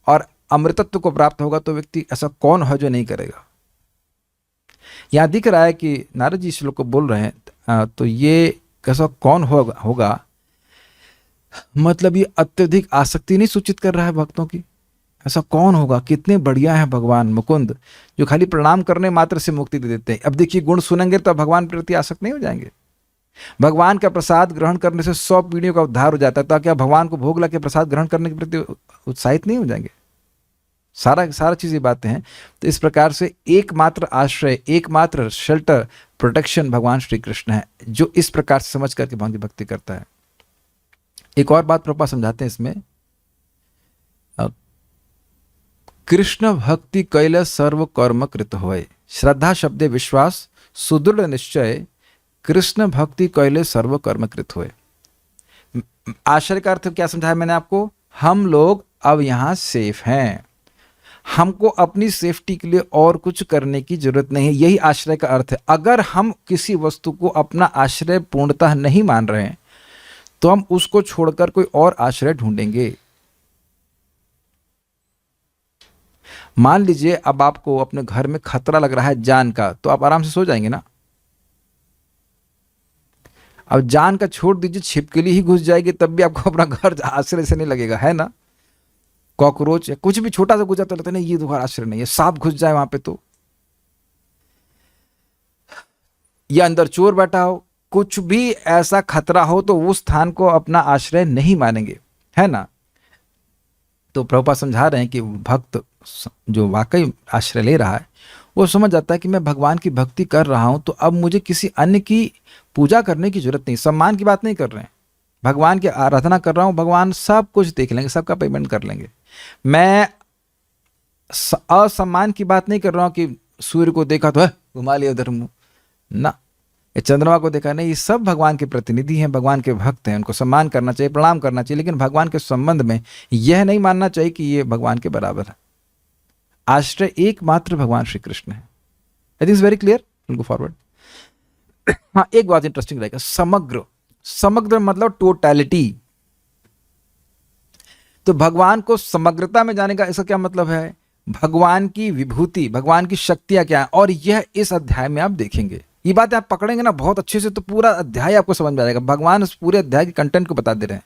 और अमृतत्व को प्राप्त होगा तो व्यक्ति ऐसा कौन है जो नहीं करेगा? यहां दिख रहा है कि नारद जी श्लोक को बोल रहे हैं, तो ये कैसा कौन होगा, मतलब ये अत्यधिक आसक्ति नहीं सूचित कर रहा है भक्तों की। ऐसा कौन होगा? कितने बढ़िया है भगवान मुकुंद, जो खाली प्रणाम करने मात्र से मुक्ति दे देते हैं। अब देखिए गुण सुनेंगे तो भगवान प्रति आसक्त नहीं हो जाएंगे। भगवान का प्रसाद ग्रहण करने से 100 पीढ़ियों का उद्धार हो जाता है, तो क्या भगवान को भोग लगे प्रसाद ग्रहण करने के प्रति उत्साहित नहीं हो जाएंगे? सारा चीज़ ये बातें हैं। तो इस प्रकार से एकमात्र आश्रय, एकमात्र शेल्टर, प्रोटेक्शन भगवान श्री कृष्ण है, जो इस प्रकार से समझ करके भगवान की भक्ति करता है। एक और बात प्रभुपाद समझाते हैं इसमें, कृष्ण भक्ति कैल सर्व कर्म कृत होय, श्रद्धा शब्दे विश्वास सुदृढ़ निश्चय, कृष्ण भक्ति कैले सर्व कर्म कृत हुए। आश्रय का अर्थ क्या समझाया मैंने आपको? हम लोग अब यहां सेफ हैं, हमको अपनी सेफ्टी के लिए और कुछ करने की जरूरत नहीं है। यही आश्रय का अर्थ है। अगर हम किसी वस्तु को अपना आश्रय पूर्णतः नहीं मान रहे हैं तो हम उसको छोड़कर कोई और आश्रय ढूंढेंगे। मान लीजिए अब आपको अपने घर में खतरा लग रहा है जान का, तो आप आराम से सो जाएंगे ना। अब जान का छोड़ दीजिए, छिपकली ही घुस जाएगी तब भी आपको अपना घर आश्रय से नहीं लगेगा, है ना। कॉकरोच या कुछ भी छोटा सा घुस जाता लगता है नहीं ये तो घर आश्रय नहीं है। सांप घुस जाए वहां पे तो, या अंदर चोर बैठा हो, कुछ भी ऐसा खतरा हो तो उस स्थान को अपना आश्रय नहीं मानेंगे, है ना। तो प्रभुपाद समझा रहे हैं कि भक्त जो वाकई आश्रय ले रहा है वो समझ जाता है कि मैं भगवान की भक्ति कर रहा हूं, तो अब मुझे किसी अन्य की पूजा करने की जरूरत नहीं। सम्मान की बात नहीं कर रहे हैं, भगवान की आराधना कर रहा हूं, भगवान सब कुछ देख लेंगे, सबका पेमेंट कर लेंगे। मैं असम्मान की बात नहीं कर रहा हूं कि सूर्य को देखा तो घुमा लिया उधर मुंह ना, चंद्रमा को देखा नहीं। ये सब भगवान के प्रतिनिधि हैं, भगवान के भक्त हैं, उनको सम्मान करना चाहिए, प्रणाम करना चाहिए, लेकिन भगवान के संबंध में यह नहीं मानना चाहिए कि ये भगवान के बराबर है। आश्रय एकमात्र भगवान श्री कृष्ण है। I think it's very clear, will go forward. हाँ, एक बात इंटरेस्टिंग रहेगा, समग्र मतलब टोटलिटी। तो भगवान को समग्रता में जाने का इसका क्या मतलब है? भगवान की विभूति, भगवान की शक्तियां क्या है, और यह इस अध्याय में आप देखेंगे। ये बात आप पकड़ेंगे ना बहुत अच्छे से तो पूरा अध्याय आपको समझ में आ जाएगा। भगवान उस पूरे अध्याय के कंटेंट को बता दे रहे हैं।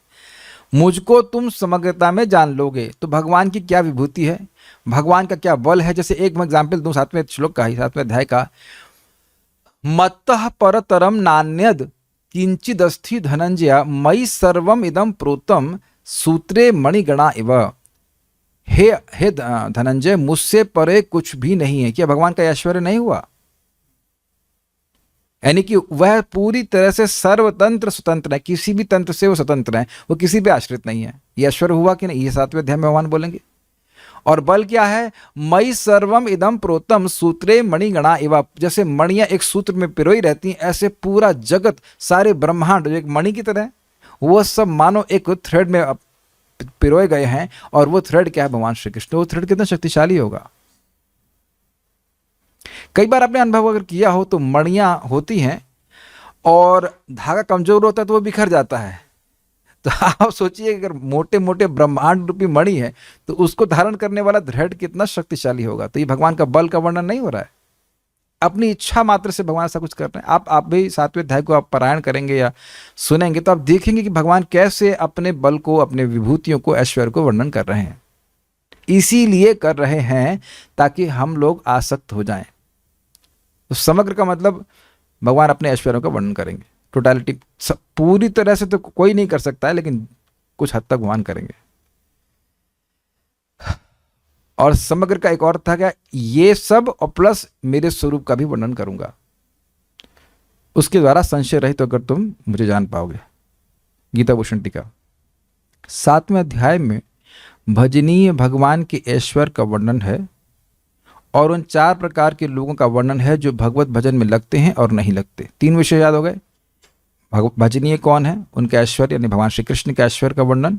मुझको तुम समग्रता में जान लोगे। तो भगवान की क्या विभूति है, भगवान का क्या बल है। जैसे एक मैं एग्जाम्पल दूं 7वें श्लोक का ही, 7वें अध्याय का, मत्तः परतरम नान्यद किंचिदस्थि धनंजय मयि सर्वम इदम प्रोतम सूत्रे मणिगणा इव। हे धनंजय, मुझसे परे कुछ भी नहीं है। क्या भगवान का ऐश्वर्य नहीं हुआ? यानी कि वह पूरी तरह से सर्वतंत्र स्वतंत्र है, किसी भी तंत्र से वो स्वतंत्र है, वो किसी पे आश्रित नहीं है। ये ऐश्वर्य हुआ कि नहीं, ये 7वें अध्याय में भगवान बोलेंगे। और बल क्या है, मई सर्वम इदम प्रोतम सूत्रे मणिगणा इव। जैसे मणियां एक सूत्र में पिरोई रहती हैं, ऐसे पूरा जगत, सारे ब्रह्मांड एक मणि की तरह, वो सब मानो एक थ्रेड में पिरोए गए हैं। और वो थ्रेड क्या है, भगवान श्री कृष्ण। वो थ्रेड कितना शक्तिशाली होगा। कई बार आपने अनुभव अगर किया हो तो मणियां होती हैं और धागा कमजोर होता है तो वो बिखर जाता है। तो आप सोचिए अगर मोटे मोटे ब्रह्मांड रूपी मणि है तो उसको धारण करने वाला थ्रेड कितना शक्तिशाली होगा। तो ये भगवान का बल का वर्णन नहीं हो रहा है, अपनी इच्छा मात्र से भगवान ऐसा कुछ कर रहे हैं। आप भी 7वें अध्याय को आप पारायण करेंगे या सुनेंगे तो आप देखेंगे कि भगवान कैसे अपने बल को, अपने विभूतियों को, ऐश्वर्य को वर्णन कर रहे हैं। इसीलिए कर रहे हैं ताकि हम लोग आसक्त हो जाएं। तो समग्र का मतलब भगवान अपने ऐश्वर्यों का वर्णन करेंगे, टोटलिटी। पूरी तरह से तो कोई नहीं कर सकता है, लेकिन कुछ हद तक भगवान करेंगे। और समग्र का एक और था क्या, ये सब और प्लस मेरे स्वरूप का भी वर्णन करूंगा, उसके द्वारा संशय रहित होकर तुम मुझे जान पाओगे। गीता भूषण टीका 7वें अध्याय में भजनीय भगवान के ऐश्वर्य का वर्णन है और उन 4 प्रकार के लोगों का वर्णन है जो भगवत भजन में लगते हैं और नहीं लगते। 3 विषय याद हो गए। भजनीय कौन है, उनका ऐश्वर्य यानी भगवान श्री कृष्ण के ऐश्वर्य का वर्णन,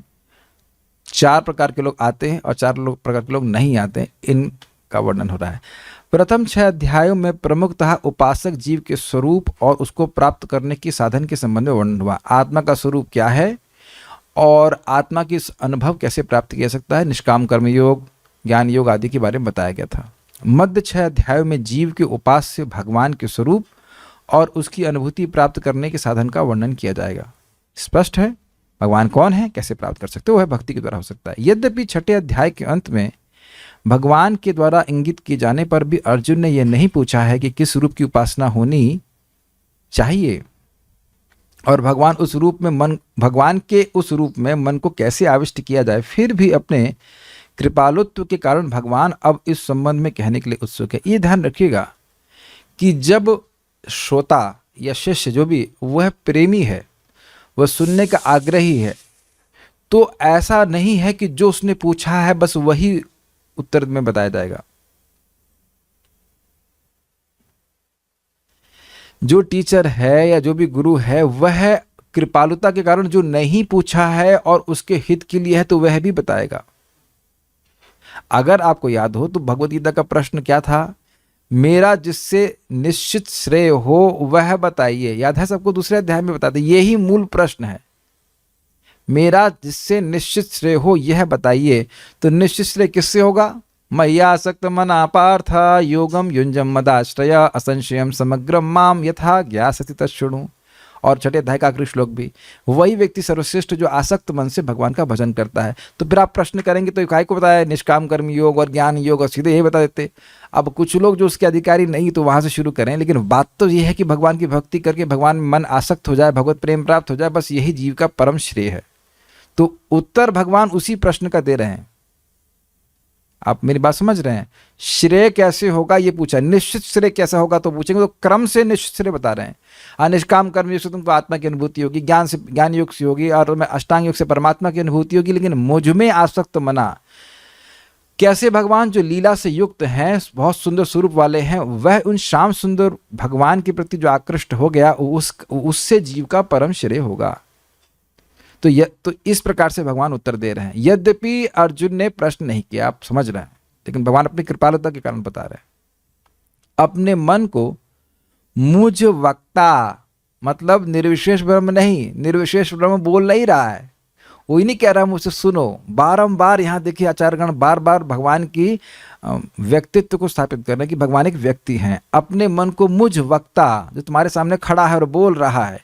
4 प्रकार के लोग आते हैं और 4 प्रकार के लोग नहीं आते हैं, इनका वर्णन हो रहा है। प्रथम 6 अध्यायों में प्रमुखतः उपासक जीव के स्वरूप और उसको प्राप्त करने के साधन के संबंध में वर्णन हुआ। आत्मा का स्वरूप क्या है और आत्मा की अनुभव कैसे प्राप्त किया सकता है, निष्काम कर्म योग, ज्ञान योग आदि के बारे में बताया गया था। मध्य 6 अध्यायों में जीव के उपास्य भगवान के स्वरूप और उसकी अनुभूति प्राप्त करने के साधन का वर्णन किया जाएगा। स्पष्ट है भगवान कौन है, कैसे प्राप्त कर सकते हो, वह भक्ति के द्वारा हो सकता है। यद्यपि 6ठे अध्याय के अंत में भगवान के द्वारा इंगित किए जाने पर भी अर्जुन ने यह नहीं पूछा है कि किस रूप की उपासना होनी चाहिए और भगवान के उस रूप में मन को कैसे आविष्ट किया जाए। फिर भी अपने कृपालुत्व के कारण भगवान अब इस संबंध में कहने के लिए उत्सुक है। ये ध्यान रखिएगा कि जब श्रोता या शिष्य जो भी वह प्रेमी है, वह सुनने का आग्रही है, तो ऐसा नहीं है कि जो उसने पूछा है बस वही उत्तर में बताया जाएगा। जो टीचर है या जो भी गुरु है वह कृपालुता के कारण जो नहीं पूछा है और उसके हित के लिए है तो वह भी बताएगा। अगर आपको याद हो तो भगवद गीता का प्रश्न क्या था, मेरा जिससे निश्चित श्रेय हो वह बताइए। याद है सबको, दूसरे अध्याय में बताते, यही मूल प्रश्न है, मेरा जिससे निश्चित श्रेय हो यह बताइए। तो निश्चित श्रेय किससे होगा, मय्या आसक्त मना पार्थ योगम युंजम मदाश्रय असंशयम समग्रम माम यथा ज्ञास्यति तच्छृणु। और 6ठे अध्याय का आखिरी श्लोक भी, वही व्यक्ति सर्वश्रेष्ठ जो आसक्त मन से भगवान का भजन करता है। तो फिर आप प्रश्न करेंगे तो काय को बताया, निष्काम कर्म योग और ज्ञान योग, और सीधे यही बता देते। अब कुछ लोग जो उसके अधिकारी नहीं तो वहां से शुरू करें, लेकिन बात तो यह है कि भगवान की भक्ति करके भगवान में मन आसक्त हो जाए, भगवत प्रेम प्राप्त हो जाए, बस यही जीव का परम श्रेय है। तो उत्तर भगवान उसी प्रश्न का दे रहे हैं। आप मेरी बात समझ रहे हैं, श्रेय कैसे होगा ये पूछा, निश्चित श्रेय कैसा होगा तो पूछेंगे, तो क्रम से निश्चित श्रेय बता रहे हैं। निष्काम कर्म योग से तुमको आत्मा की अनुभूति होगी, ज्ञान योग से होगी, और मैं अष्टांग योग से परमात्मा की अनुभूति होगी। लेकिन मुझ में आसक्त मना, कैसे भगवान जो लीला से युक्त हैं, बहुत सुंदर स्वरूप वाले हैं, वह उन श्याम सुंदर भगवान के प्रति जो आकृष्ट हो गया उससे जीव का परम श्रेय होगा। तो इस प्रकार से भगवान उत्तर दे रहे हैं। यद्यपि अर्जुन ने प्रश्न नहीं किया, आप समझ रहे हैं, लेकिन भगवान अपनी कृपालुता के कारण बता रहे हैं। अपने मन को मुझ वक्ता, मतलब निर्विशेष ब्रह्म नहीं, निर्विशेष ब्रह्म बोल नहीं रहा है, वही नहीं कह रहा मुझसे सुनो। बारंबार यहां देखिए आचार्यगण बार बार भगवान की व्यक्तित्व को स्थापित कर रहे हैं कि भगवान एक व्यक्ति हैं। अपने मन को मुझ वक्ता, जो तुम्हारे सामने खड़ा है और बोल रहा है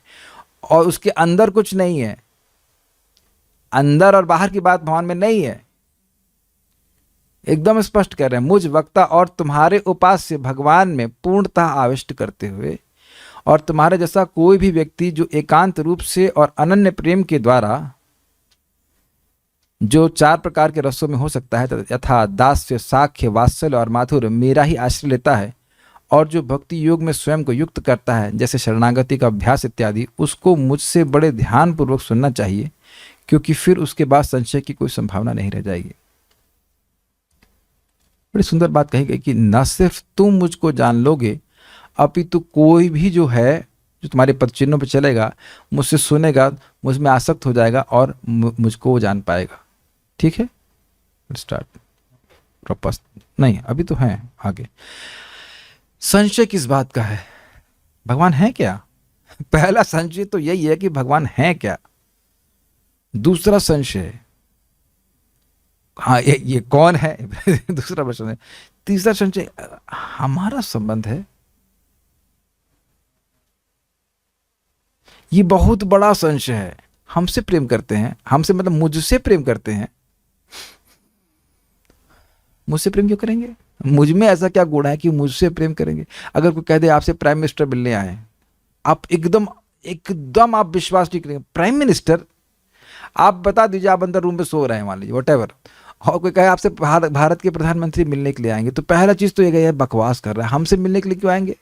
और उसके अंदर कुछ नहीं है, अंदर और बाहर की बात भगवान में नहीं है। एकदम स्पष्ट कह रहे हैं, मुझ वक्ता और तुम्हारे उपास्य भगवान में पूर्णतः आविष्ट करते हुए, और तुम्हारे जैसा कोई भी व्यक्ति जो एकांत रूप से और अनन्य प्रेम के द्वारा जो 4 प्रकार के रसों में हो सकता है, यथा दास्य, साख्य, वात्सल्य और माधुर्य, मेरा ही आश्रय लेता है, और जो भक्ति योग में स्वयं को युक्त करता है, जैसे शरणागति का अभ्यास इत्यादि, उसको मुझसे बड़े ध्यानपूर्वक सुनना चाहिए, क्योंकि फिर उसके बाद संशय की कोई संभावना नहीं रह जाएगी। बड़ी सुंदर बात कही गई कि न सिर्फ तुम मुझको जान लोगे, अपितु कोई भी जो है, जो तुम्हारे पद चिन्हों पर चलेगा, मुझसे सुनेगा, मुझ में आसक्त हो जाएगा और मुझको वो जान पाएगा। ठीक है, स्टार्ट वापस नहीं, अभी तो है आगे। संशय किस बात का है? भगवान है क्या? पहला संशय तो यही है कि भगवान है क्या। दूसरा संशय, हाँ ये कौन है दूसरा प्रश्न है। तीसरा संशय, हमारा संबंध है। ये बहुत बड़ा संशय है। हमसे प्रेम करते हैं, हमसे मतलब मुझसे प्रेम करते हैं। मुझसे प्रेम क्यों करेंगे? मुझ में ऐसा क्या गुण है कि मुझसे प्रेम करेंगे? अगर कोई कह दे आपसे प्राइम मिनिस्टर मिलने आए, आप एकदम आप विश्वास नहीं करेंगे। Prime minister? आप बता दीजिए, आप अंदर रूम में सो रहे हैं मान लीजिए, वॉटेवर, और कोई कहे आपसे भारत के प्रधानमंत्री मिलने के लिए आएंगे, तो पहला चीज तो ये बकवास कर रहा है, हमसे मिलने के लिए क्यों आएंगे?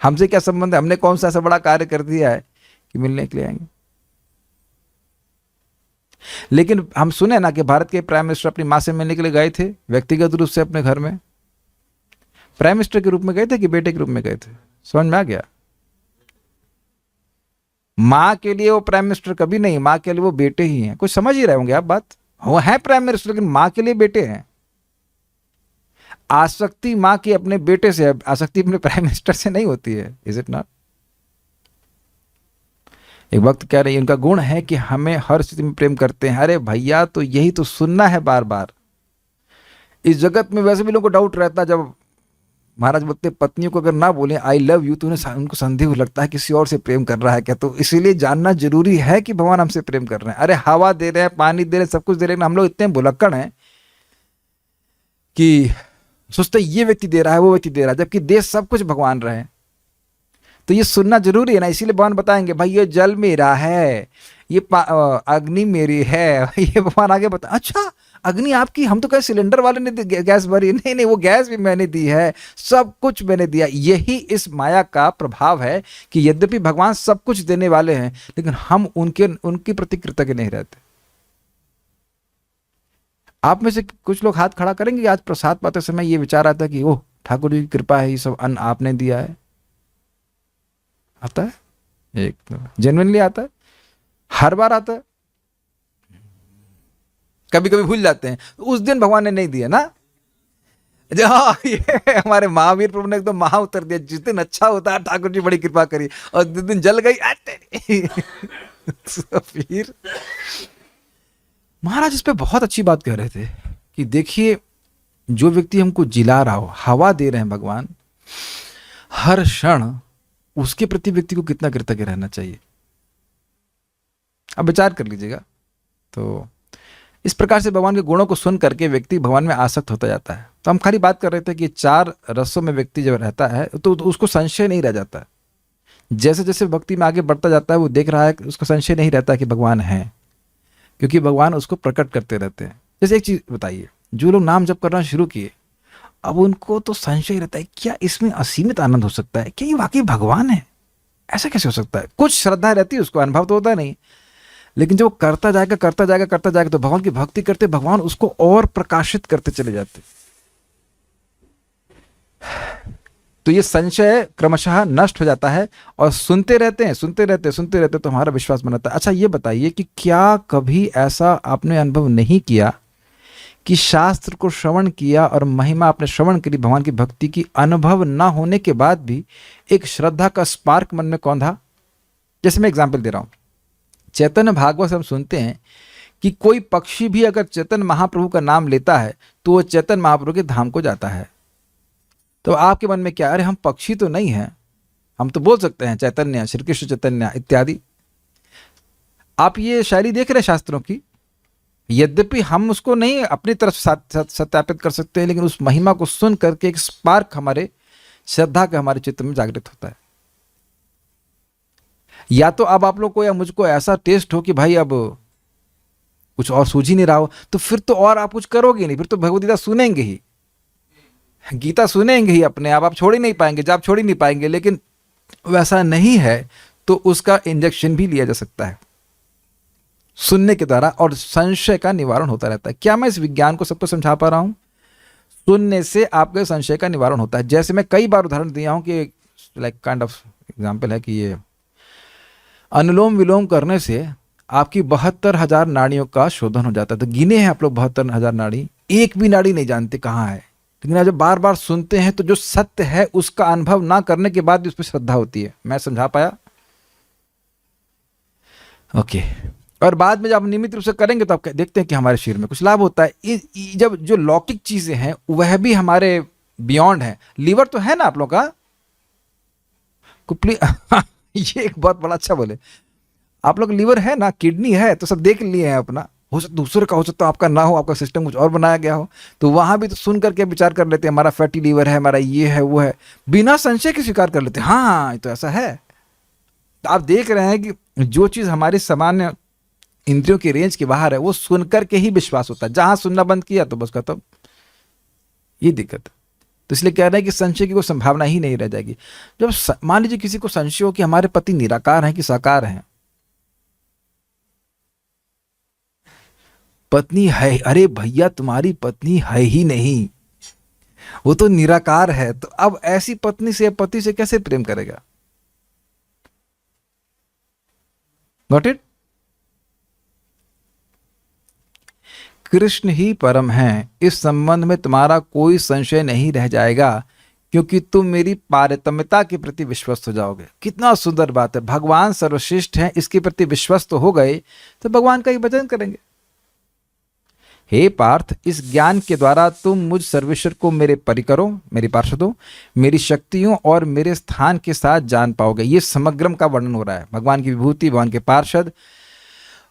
हमसे क्या संबंध है? हमने कौन सा ऐसा बड़ा कार्य कर दिया है कि मिलने के लिए आएंगे? लेकिन हम सुने ना कि भारत के प्राइम मिनिस्टर अपनी मां से मिलने के लिए गए थे, व्यक्तिगत रूप से अपने घर में। प्राइम मिनिस्टर के रूप में गए थे कि बेटे के रूप में गए थे? समझ में आ गया? मां के लिए वो प्राइम मिनिस्टर कभी नहीं, मां के लिए वो बेटे ही हैं। कुछ समझ ही रहे होंगे आप बात। वो है प्राइम मिनिस्टर, लेकिन मां के लिए बेटे हैं। आसक्ति मां की अपने बेटे से, आसक्ति अपने प्राइम मिनिस्टर से नहीं होती है। Is it not? एक वक्त कह रही है, उनका गुण है कि हमें हर स्थिति में प्रेम करते हैं। अरे भैया, तो यही तो सुनना है बार बार। इस जगत में वैसे भी लोगों को डाउट रहता है, जब महाराज बोलते पत्नियों को अगर ना बोले आई लव यू, तो उनको संदेह लगता है किसी और से प्रेम कर रहा है क्या। तो इसीलिए जानना जरूरी है कि भगवान हमसे प्रेम कर रहे हैं। अरे हवा दे रहे हैं, पानी दे रहे हैं, सब कुछ दे रहे हैं, हम लोग इतने भुलक्कड़ हैं कि सोचते ये व्यक्ति दे रहा है, वो व्यक्ति दे रहा है, जबकि दे सब कुछ भगवान रहे। तो ये सुनना जरूरी है ना। इसीलिए भगवान बताएंगे, भाई ये जल मेरा है, ये अग्नि मेरी है। ये भगवान आगे बता, अच्छा अग्नि आपकी? हम तो कहे सिलेंडर वाले ने गैस भरी। नहीं नहीं, वो गैस भी मैंने दी है, सब कुछ मैंने दिया। यही इस माया का प्रभाव है कि यद्यपि भगवान सब कुछ देने वाले हैं, लेकिन हम उनकी प्रति कृतज्ञ नहीं रहते। आप में से कुछ लोग हाथ खड़ा करेंगे, आज प्रसाद पाते समय ये विचार आता है कि ओह ठाकुर जी की कृपा है, ये सब अन्न आपने दिया है। आता है? एक जेन्युइनली आता है? हर बार आता है? कभी कभी भूल जाते हैं, उस दिन भगवान ने नहीं दिया ना। हाँ, ये हमारे महावीर प्रभु ने एकदम महा उत्तर दिया, जिस दिन अच्छा होता है ठाकुर जी बड़ी कृपा करी, और जिस दिन जल गई फिर महाराज इस पे बहुत अच्छी बात कह रहे थे कि देखिए, जो व्यक्ति हमको जिला रहा हो, हवा दे रहे हैं भगवान, हर क्षण उसके प्रति व्यक्ति को कितना कृतज्ञ रहना चाहिए। अब विचार कर लीजिएगा। तो इस प्रकार से भगवान के गुणों को सुन करके व्यक्ति भगवान में आसक्त होता जाता है। तो हम खाली बात कर रहे थे कि 4 रसों में व्यक्ति जब रहता है तो उसको संशय नहीं रह जाता। जैसे जैसे भक्ति में आगे बढ़ता जाता है, वो देख रहा है कि उसको संशय नहीं रहता कि भगवान है, क्योंकि भगवान उसको प्रकट करते रहते हैं। जैसे एक चीज बताइए, जो लोग नाम जप करना शुरू किए, अब उनको तो संशय रहता है, क्या इसमें असीमित आनंद हो सकता है? क्या ये वाकई भगवान है? ऐसा कैसे हो सकता है? कुछ श्रद्धा रहती है, उसको अनुभव तो होता नहीं, लेकिन जब वो करता जाएगा तो भगवान की भक्ति करते भगवान उसको और प्रकाशित करते चले जाते। तो ये संशय क्रमशः नष्ट हो जाता है, और सुनते रहते तो हमारा विश्वास बनाता है। अच्छा ये बताइए कि क्या कभी ऐसा आपने अनुभव नहीं किया कि शास्त्र को श्रवण किया और महिमा आपने श्रवण करी, भगवान की भक्ति की, अनुभव ना होने के बाद भी एक श्रद्धा का स्पार्क मन में कौंधा? जैसे मैं एग्जाम्पल दे रहा हूं, चैतन्य भागवत से हम सुनते हैं कि कोई पक्षी भी अगर चैतन्य महाप्रभु का नाम लेता है तो वो चैतन्य महाप्रभु के धाम को जाता है। तो आपके मन में क्या, अरे हम पक्षी तो नहीं हैं, हम तो बोल सकते हैं चैतन्य, श्री कृष्ण चैतन्य इत्यादि। आप ये शैली देख रहे हैं शास्त्रों की, यद्यपि हम उसको नहीं अपनी तरफ सत्यापित कर सकते हैं, लेकिन उस महिमा को सुन करके एक स्पार्क हमारे श्रद्धा के हमारे चित्त में जागृत होता है। या तो अब आप लोग को या मुझको ऐसा टेस्ट हो कि भाई अब कुछ और सूझ ही नहीं रहा हो, तो फिर तो और आप कुछ करोगे नहीं, फिर तो भगवद गीता सुनेंगे ही, गीता सुनेंगे ही अपने आप छोड़ ही नहीं पाएंगे, जाप छोड़ ही नहीं पाएंगे। लेकिन वैसा नहीं है तो उसका इंजेक्शन भी लिया जा सकता है सुनने के द्वारा, और संशय का निवारण होता रहता है। क्या मैं इस विज्ञान को सबको समझा पा रहा हूं? सुनने से आपके संशय का निवारण होता है। जैसे मैं कई बार उदाहरण दिया हूं कि लाइक काइंड ऑफ एग्जाम्पल है कि ये अनुलोम विलोम करने से आपकी 72,000 नाड़ियों का शोधन हो जाता है। तो गिने हैं आप लोग 72,000 नाड़ी, एक भी नाड़ी नहीं जानते कहाँ है, लेकिन आप जब बार बार सुनते हैं तो जो सत्य है उसका अनुभव ना करने के बाद भी उस पर श्रद्धा होती है। मैं समझा पाया? ओके। और बाद में जब आप नियमित रूप से करेंगे तो आप देखते हैं कि हमारे शरीर में कुछ लाभ होता है। जब जो लौकिक चीजें हैं वह भी हमारे बियॉन्ड है। लीवर तो है ना आप लोग का कुपली ये एक बहुत बड़ा अच्छा बोले आप लोग, लीवर है ना, किडनी है, तो सब देख लिए हैं अपना। हो सकता दूसरे का हो सकता आपका ना हो, आपका सिस्टम कुछ और बनाया गया हो, तो वहां भी तो सुन करके विचार कर लेते हैं हमारा फैटी लीवर है, हमारा ये है वो है, बिना संशय के स्वीकार कर लेते हैं हाँ तो ऐसा है। तो आप देख रहे हैं कि जो चीज हमारी सामान्य इंद्रियों की रेंज के बाहर है वो सुनकर के ही विश्वास होता है। जहां सुनना बंद किया तो बस खत्म, ये दिक्कत है। तो इसलिए कह रहे हैं कि संशय की कोई संभावना ही नहीं रह जाएगी। जब मान लीजिए किसी को संशय हो कि हमारे पति निराकार हैं कि साकार हैं, पत्नी है, अरे भैया तुम्हारी पत्नी है ही नहीं, वो तो निराकार है, तो अब ऐसी पत्नी से पति से कैसे प्रेम करेगा? Got it? कृष्ण ही परम हैं, इस संबंध में तुम्हारा कोई संशय नहीं रह जाएगा, क्योंकि तुम मेरी पारतम्यता के प्रति विश्वस्त हो जाओगे। कितना सुंदर बात है, भगवान सर्वश्रेष्ठ हैं, इसके प्रति विश्वस्त हो गए तो भगवान का ही भजन करेंगे। हे पार्थ, इस ज्ञान के द्वारा तुम मुझ सर्वेश्वर को मेरे परिकरों, मेरी पार्षदों, मेरी शक्तियों और मेरे स्थान के साथ जान पाओगे। ये समग्रम का वर्णन हो रहा है, भगवान की विभूति, भगवान के पार्षद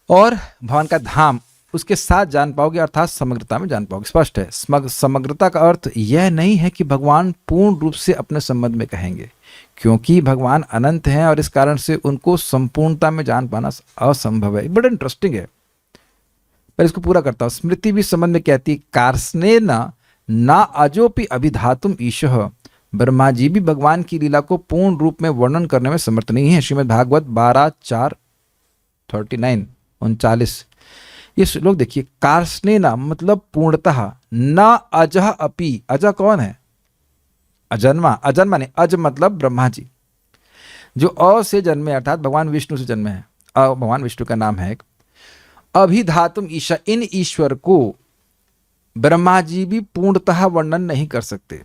और भगवान का धाम, उसके साथ जान पाओगे, अर्थात समग्रता में जान पाओगे। स्पष्ट है, समग्रता का अर्थ यह नहीं है कि भगवान पूर्ण रूप से अपने संबंध में कहेंगे, क्योंकि भगवान अनंत हैं और इस कारण से उनको संपूर्णता में जान पाना असंभव है। बड़ा इंटरेस्टिंग है, पर इसको पूरा करता हूं। स्मृति भी संबंध में कहती है, कार्सने ना अजोपि अभिधातुम ईशः, ब्रह्मा जी भी भगवान की लीला को पूर्ण रूप में वर्णन करने में समर्थ नहीं है। श्रीमद् भागवत 12:4-39 39। ये श्लोक देखिए, कार्सनेना मतलब पूर्णतः, न अजह अपि, अजह कौन है? अजन्मा, अजन्मा ने अज मतलब ब्रह्मा जी, जो अ से जन्मे अर्थात भगवान विष्णु से जन्मे हैं, भगवान विष्णु का नाम है। अभिधातुम ईशा, इन ईश्वर को ब्रह्मा जी भी पूर्णतः वर्णन नहीं कर सकते।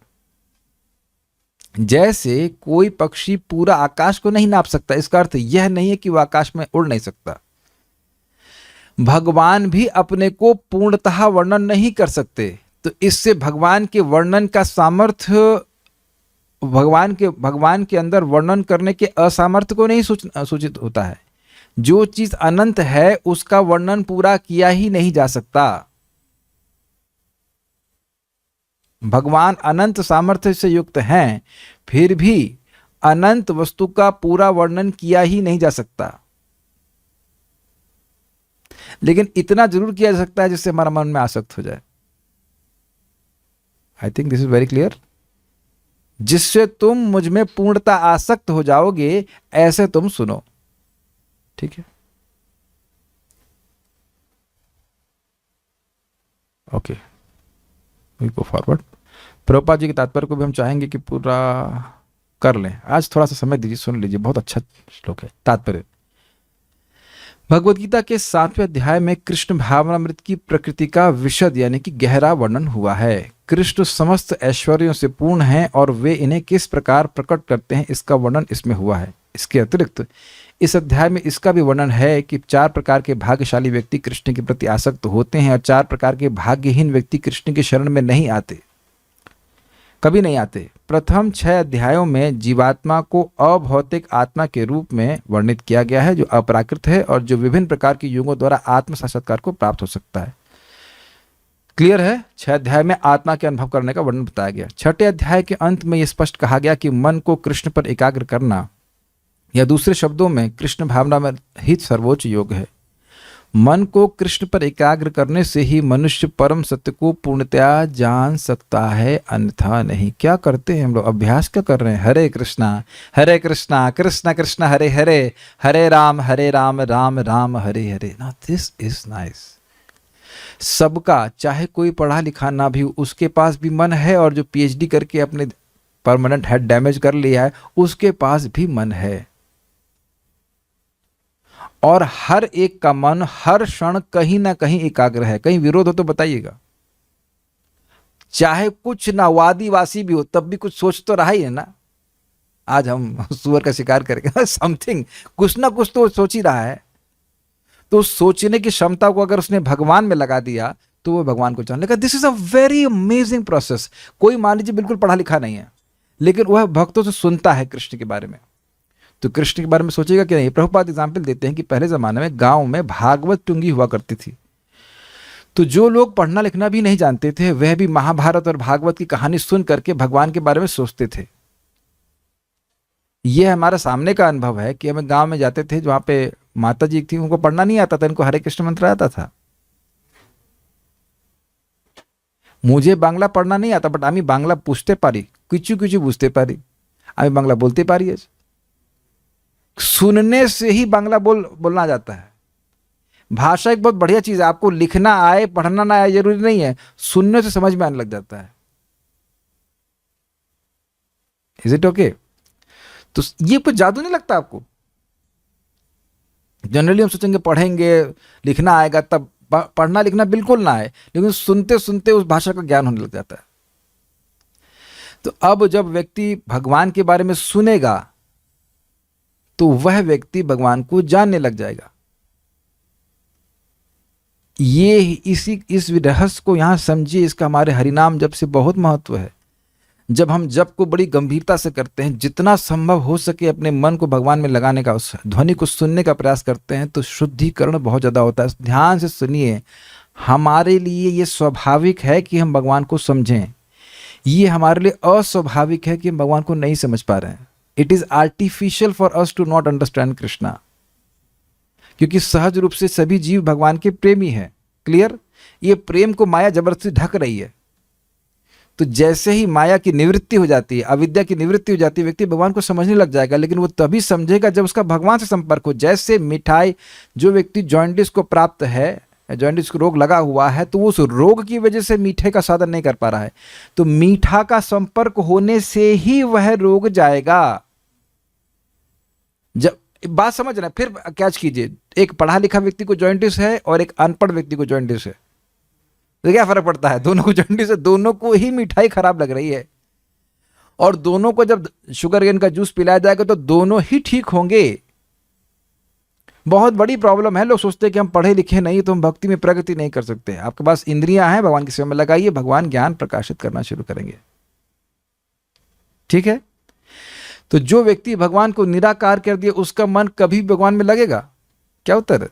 जैसे कोई पक्षी पूरा आकाश को नहीं नाप सकता, इसका अर्थ यह नहीं है कि वह आकाश में उड़ नहीं सकता। भगवान भी अपने को पूर्णतः वर्णन नहीं कर सकते, तो इससे भगवान के वर्णन का सामर्थ्य, भगवान के अंदर वर्णन करने के असामर्थ्य को नहीं सूचित होता है। जो चीज अनंत है उसका वर्णन पूरा किया ही नहीं जा सकता। भगवान अनंत सामर्थ्य से युक्त हैं, फिर भी अनंत वस्तु का पूरा वर्णन किया ही नहीं जा सकता। लेकिन इतना जरूर किया जा सकता है जिससे हमारा मन में आसक्त हो जाए। I think this is very clear. जिससे तुम मुझ में पूर्णता आसक्त हो जाओगे, ऐसे तुम सुनो। ठीक है, okay, we go forward. Prabhupada ji के तात्पर्य को भी हम चाहेंगे कि पूरा कर लें। आज थोड़ा सा समय दीजिए, सुन लीजिए, बहुत अच्छा श्लोक है। तात्पर्य, भगवद गीता के 7वें अध्याय में कृष्ण भावनामृत की प्रकृति का विशद यानी कि गहरा वर्णन हुआ है। कृष्ण समस्त ऐश्वर्यों से पूर्ण हैं और वे इन्हें किस प्रकार प्रकट करते हैं, इसका वर्णन इसमें हुआ है। इसके अतिरिक्त इस अध्याय में इसका भी वर्णन है कि 4 प्रकार के भाग्यशाली व्यक्ति कृष्ण के प्रति आसक्त होते हैं और 4 प्रकार के भाग्यहीन व्यक्ति कृष्ण की शरण में नहीं आते। कभी नहीं आते। प्रथम 6 अध्यायों में जीवात्मा को अभौतिक आत्मा के रूप में वर्णित किया गया है, जो अपराकृत है और जो विभिन्न प्रकार के युगों द्वारा आत्म साक्षात्कार को प्राप्त हो सकता है। क्लियर है? 6 अध्याय में आत्मा के अनुभव करने का वर्णन बताया गया। 6ठे अध्याय के अंत में यह स्पष्ट कहा गया कि मन को कृष्ण पर एकाग्र करना, या दूसरे शब्दों में कृष्ण भावना में ही सर्वोच्च योग है। मन को कृष्ण पर एकाग्र करने से ही मनुष्य परम सत्य को पूर्णतया जान सकता है, अन्यथा नहीं। क्या करते हैं हम लोग? अभ्यास क्या कर रहे हैं? हरे कृष्णा कृष्ण कृष्ण हरे हरे, हरे राम राम राम हरे हरे। ना दिस इज नाइस। सबका, चाहे कोई पढ़ा लिखा ना भी, उसके पास भी मन है, और जो पीएचडी करके अपने परमानेंट हेड डैमेज कर लिया है उसके पास भी मन है। और हर एक का मन हर क्षण कहीं ना कहीं एकाग्र है। कहीं विरोध हो तो बताइएगा। चाहे कुछ ना वादीवासी भी हो तब भी कुछ सोच तो रहा ही है ना। आज हम सुअर का शिकार करेंगे समथिंग, कुछ ना कुछ तो सोच ही रहा है। तो सोचने की क्षमता को अगर उसने भगवान में लगा दिया तो वो भगवान को जान लेगा। This is a very amazing process. कोई मान लीजिए बिल्कुल पढ़ा लिखा नहीं है, लेकिन वह भक्तों से सुनता है कृष्ण के बारे में, तो कृष्ण के बारे में सोचेगा कि नहीं। प्रभुपाद एग्जाम्पल देते हैं कि पहले जमाने में गांव में भागवत टुंगी हुआ करती थी, तो जो लोग पढ़ना लिखना भी नहीं जानते थे वह भी महाभारत और भागवत की कहानी सुन करके भगवान के बारे में सोचते थे। यह हमारा सामने का अनुभव है कि हमें गांव में जाते थे, वहां पे माता जी थी, उनको पढ़ना नहीं आता था, इनको हरे कृष्ण मंत्र आता था। मुझे बांग्ला पढ़ना नहीं आता, बट आमी बांग्ला पूछते पारी, किचु किचु बुझते पारी, आमी बांग्ला बोलते पारी है। सुनने से ही बांग्ला बोलना जाता है। भाषा एक बहुत बढ़िया चीज है। आपको लिखना आए पढ़ना ना आए जरूरी नहीं है, सुनने से समझ में आने लग जाता है। Is it okay? तो ये कुछ जादू नहीं लगता आपको? जनरली हम सोचेंगे पढ़ेंगे लिखना आएगा तब, पढ़ना लिखना बिल्कुल ना आए, लेकिन सुनते सुनते उस भाषा का ज्ञान होने लग जाता है। तो अब जब व्यक्ति भगवान के बारे में सुनेगा तो वह व्यक्ति भगवान को जानने लग जाएगा। ये इस रहस्य को यहां समझिए। इसका हमारे हरिनाम जप से बहुत महत्व है। जब हम जप को बड़ी गंभीरता से करते हैं, जितना संभव हो सके अपने मन को भगवान में लगाने का, उस ध्वनि को सुनने का प्रयास करते हैं, तो शुद्धिकरण बहुत ज़्यादा होता है। ध्यान से सुनिए। हमारे लिए ये स्वाभाविक है कि हम भगवान को समझें, ये हमारे लिए अस्वाभाविक है कि हम भगवान को नहीं समझ पा रहे हैं। It is artificial for us to not understand Krishna, क्योंकि सहज रूप से सभी जीव भगवान के प्रेमी हैं। क्लियर? ये प्रेम को माया जबरदस्ती ढक रही है। तो जैसे ही माया की निवृत्ति हो जाती है, अविद्या की निवृत्ति हो जाती है, व्यक्ति भगवान को समझने लग जाएगा। लेकिन वो तभी समझेगा जब उसका भगवान से संपर्क हो। जैसे मिठाई, जो व्यक्ति जॉन्डिस को प्राप्त है, जॉन्डिस को रोग लगा हुआ है, तो वो उस रोग की वजह से मीठे का साधन नहीं कर पा रहा है, तो मीठा का संपर्क होने से ही वह रोग जाएगा। जब बात समझ रहे हैं, फिर कैच कीजिए, एक पढ़ा लिखा व्यक्ति को जॉन्डिस है और एक अनपढ़ व्यक्ति को जॉन्डिस है, तो क्या फर्क पड़ता है? दोनों को जॉन्डिस है, दोनों को ही मिठाई खराब लग रही है, और दोनों को जब शुगर केन का जूस पिलाया जाएगा तो दोनों ही ठीक होंगे। बहुत बड़ी प्रॉब्लम है। लोग सोचते हैं कि हम पढ़े लिखे नहीं तो हम भक्ति में प्रगति नहीं कर सकते। आपके पास इंद्रियां हैं, भगवान की सेवा में लगाइए, भगवान ज्ञान प्रकाशित करना शुरू करेंगे। ठीक है? तो जो व्यक्ति भगवान को निराकार कर दिया, उसका मन कभी भगवान में लगेगा? क्या उत्तर है?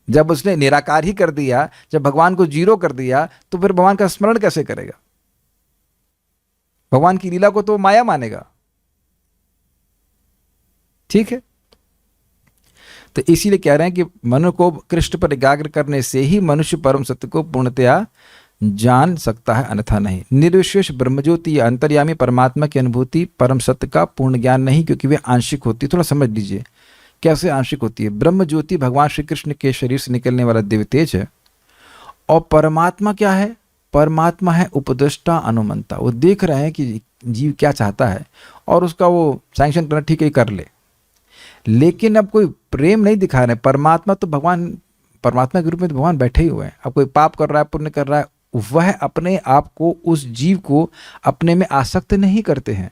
जब उसने निराकार ही कर दिया, जब भगवान को जीरो कर दिया, तो फिर भगवान का स्मरण कैसे करेगा? भगवान की लीला को तो माया मानेगा। ठीक है? तो इसीलिए कह रहे हैं कि मन को कृष्ण पर एकाग्र करने से ही मनुष्य परम सत्य को पूर्णतया जान सकता है, अन्यथा नहीं। निर्विशेष ब्रह्मज्योति या अंतर्यामी परमात्मा की अनुभूति परम सत्य का पूर्ण ज्ञान नहीं, क्योंकि वे आंशिक होती है। थोड़ा समझ लीजिए कैसे आंशिक होती है। ब्रह्म ज्योति भगवान श्री कृष्ण के शरीर से निकलने वाला दिव्य तेज है, और परमात्मा क्या है? परमात्मा है उपदेष्टा अनुमंता। वो देख रहे हैं कि जीव क्या चाहता है और उसका वो सैंक्शन करना, ठीक है कर ले, लेकिन अब कोई प्रेम नहीं दिखा रहे। परमात्मा तो भगवान, परमात्मा के रूप में तो भगवान बैठे ही हुए हैं। अब कोई पाप कर रहा है, पुण्य कर रहा है, वह अपने आप को, उस जीव को अपने में आसक्त नहीं करते हैं।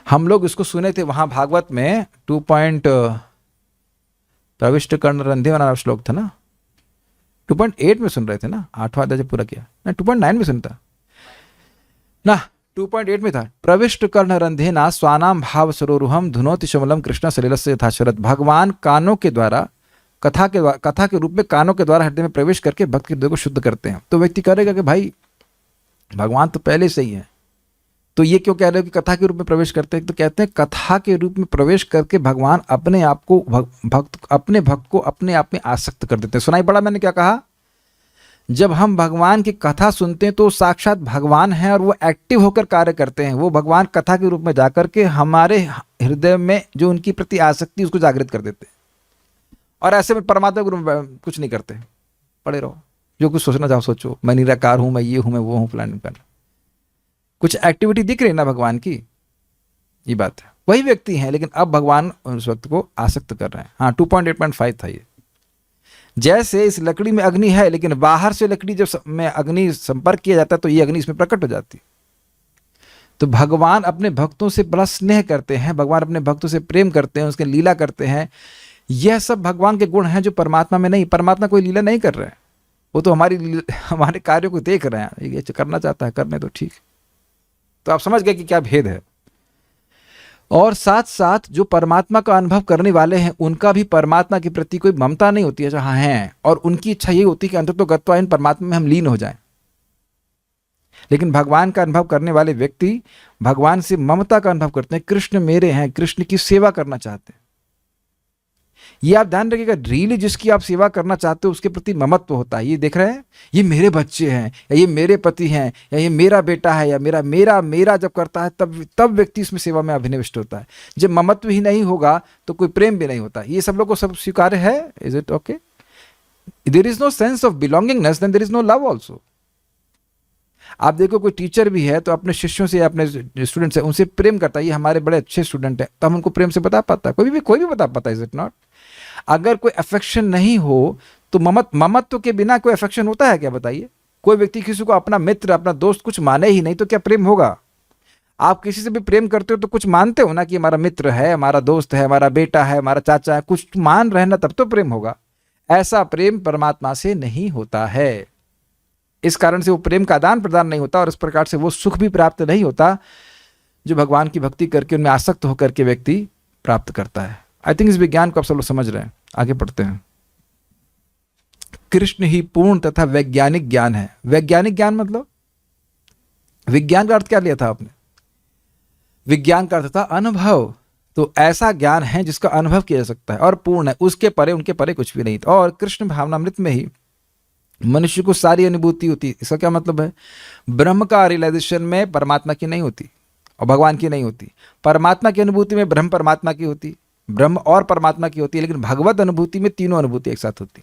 हम लोग इसको सुने थे वहां भागवत में 2 प्रविष्ट कर्ण रंधे वाला श्लोक था ना, 2.8 में सुन रहे थे ना, 8वां अध्याय जब पूरा किया ना, 2.9 में सुनता। ना 2.8 में था, प्रविष्ट कर्ण रंधेना स्वानाम भाव सरोरुहम धुनोति शमलम कृष्ण सलिलस्य यथाशरत। भगवान कानों के द्वारा कथा के रूप में कानों के द्वारा हृदय में प्रवेश करके भक्त के हृदय को शुद्ध करते हैं। तो व्यक्ति कहेगा कि भाई भगवान तो पहले से ही है, तो ये क्यों कह रहे हो कि कथा के रूप में प्रवेश करते हैं? तो कहते हैं कथा के रूप में प्रवेश करके भगवान अपने आप को अपने भक्त को अपने आप में आसक्त कर देते हैं। सुनाई पड़ा मैंने क्या कहा? जब हम भगवान की कथा सुनते हैं तो साक्षात भगवान है और वो एक्टिव होकर कार्य करते हैं। वो भगवान कथा के रूप में जाकर के हमारे हृदय में जो उनकी प्रति आसक्ति उसको जागृत कर देते हैं। और ऐसे में परमात्मा के रूप में कुछ नहीं करते, पड़े रहो, जो कुछ सोचना चाहो सोचो, मैं निराकार हूं, मैं ये हूं, मैं वो हूं, प्लान कर। कुछ एक्टिविटी दिख रही ना भगवान की, ये बात है। वही व्यक्ति हैं लेकिन अब भगवान उस वक्त को आसक्त कर रहे हैं। हाँ 2.8.5 था ये। जैसे इस लकड़ी में अग्नि है लेकिन बाहर से लकड़ी जब में अग्नि संपर्क किया जाता है तो ये अग्नि इसमें प्रकट हो जाती है। तो भगवान अपने भक्तों से बड़ा स्नेह करते हैं, भगवान अपने भक्तों से प्रेम करते हैं, उसके लीला करते हैं। यह सब भगवान के गुण हैं जो परमात्मा में नहीं। परमात्मा कोई लीला नहीं कर रहे हैं, वो तो हमारे कार्यों को देख रहे हैं, ये करना चाहता है करने तो ठीक। तो आप समझ गए कि क्या भेद है। और साथ साथ जो परमात्मा का अनुभव करने वाले हैं उनका भी परमात्मा के प्रति कोई ममता नहीं होती है, जहां हैं, और उनकी इच्छा ये होती है कि अंततः गत्वा इन परमात्मा में हम लीन हो जाएं। लेकिन भगवान का अनुभव करने वाले व्यक्ति भगवान से ममता का अनुभव करते हैं, कृष्ण मेरे हैं, कृष्ण की सेवा करना चाहते हैं। ये आप ध्यान रखिएगा, रियली जिसकी आप सेवा करना चाहते हो उसके प्रति ममत्व होता है। ये देख रहे हैं, ये मेरे बच्चे हैं, या ये मेरे पति हैं, या ये मेरा बेटा है, या मेरा मेरा मेरा जब करता है तब व्यक्ति इसमें सेवा में अभिनिविष्ट होता है। जब ममत्व ही नहीं होगा तो कोई प्रेम भी नहीं होता। ये सब लोग को सब स्वीकार्य है? Is it okay? There is no sense of belongingness, then there is no love also. आप देखो कोई टीचर भी है तो अपने शिष्यों से, अपने स्टूडेंट से उनसे प्रेम करता है, ये हमारे बड़े अच्छे स्टूडेंट हैं, तो हम उनको प्रेम से बता पाता है? कोई भी बता पाता है? Is it not? अगर कोई अफेक्शन नहीं हो तो ममत्व के बिना कोई अफेक्शन होता है क्या? बताइए। कोई व्यक्ति किसी को अपना मित्र, अपना दोस्त कुछ माने ही नहीं तो क्या प्रेम होगा? आप किसी से भी प्रेम करते हो तो कुछ मानते हो ना, कि हमारा मित्र है, हमारा दोस्त है, हमारा बेटा है, हमारा चाचा है, कुछ मान रहे ना, तब तो प्रेम होगा। ऐसा प्रेम परमात्मा से नहीं होता है। इस कारण से वो प्रेम का आदान प्रदान नहीं होता और इस प्रकार से वो सुख भी प्राप्त नहीं होता जो भगवान की भक्ति करके उनमें आसक्त होकर के व्यक्ति प्राप्त करता है। आई थिंक इस विज्ञान को आप सब लोग समझ रहे हैं। आगे पढ़ते हैं। कृष्ण ही पूर्ण तथा वैज्ञानिक ज्ञान है। वैज्ञानिक ज्ञान मतलब, विज्ञान का अर्थ क्या लिया था आपने? विज्ञान का अर्थ था अनुभव। तो ऐसा ज्ञान है जिसका अनुभव किया जा सकता है और पूर्ण है, उसके परे, उनके परे कुछ भी नहीं। और कृष्ण भावनामृत में ही मनुष्य को सारी अनुभूति होती है। इसका क्या मतलब है? ब्रह्म का रियलाइजेशन में परमात्मा की नहीं होती और भगवान की नहीं होती। परमात्मा की अनुभूति में ब्रह्म परमात्मा की होती, ब्रह्म और परमात्मा की होती है, लेकिन भगवत अनुभूति में तीनों अनुभूति एक साथ होती।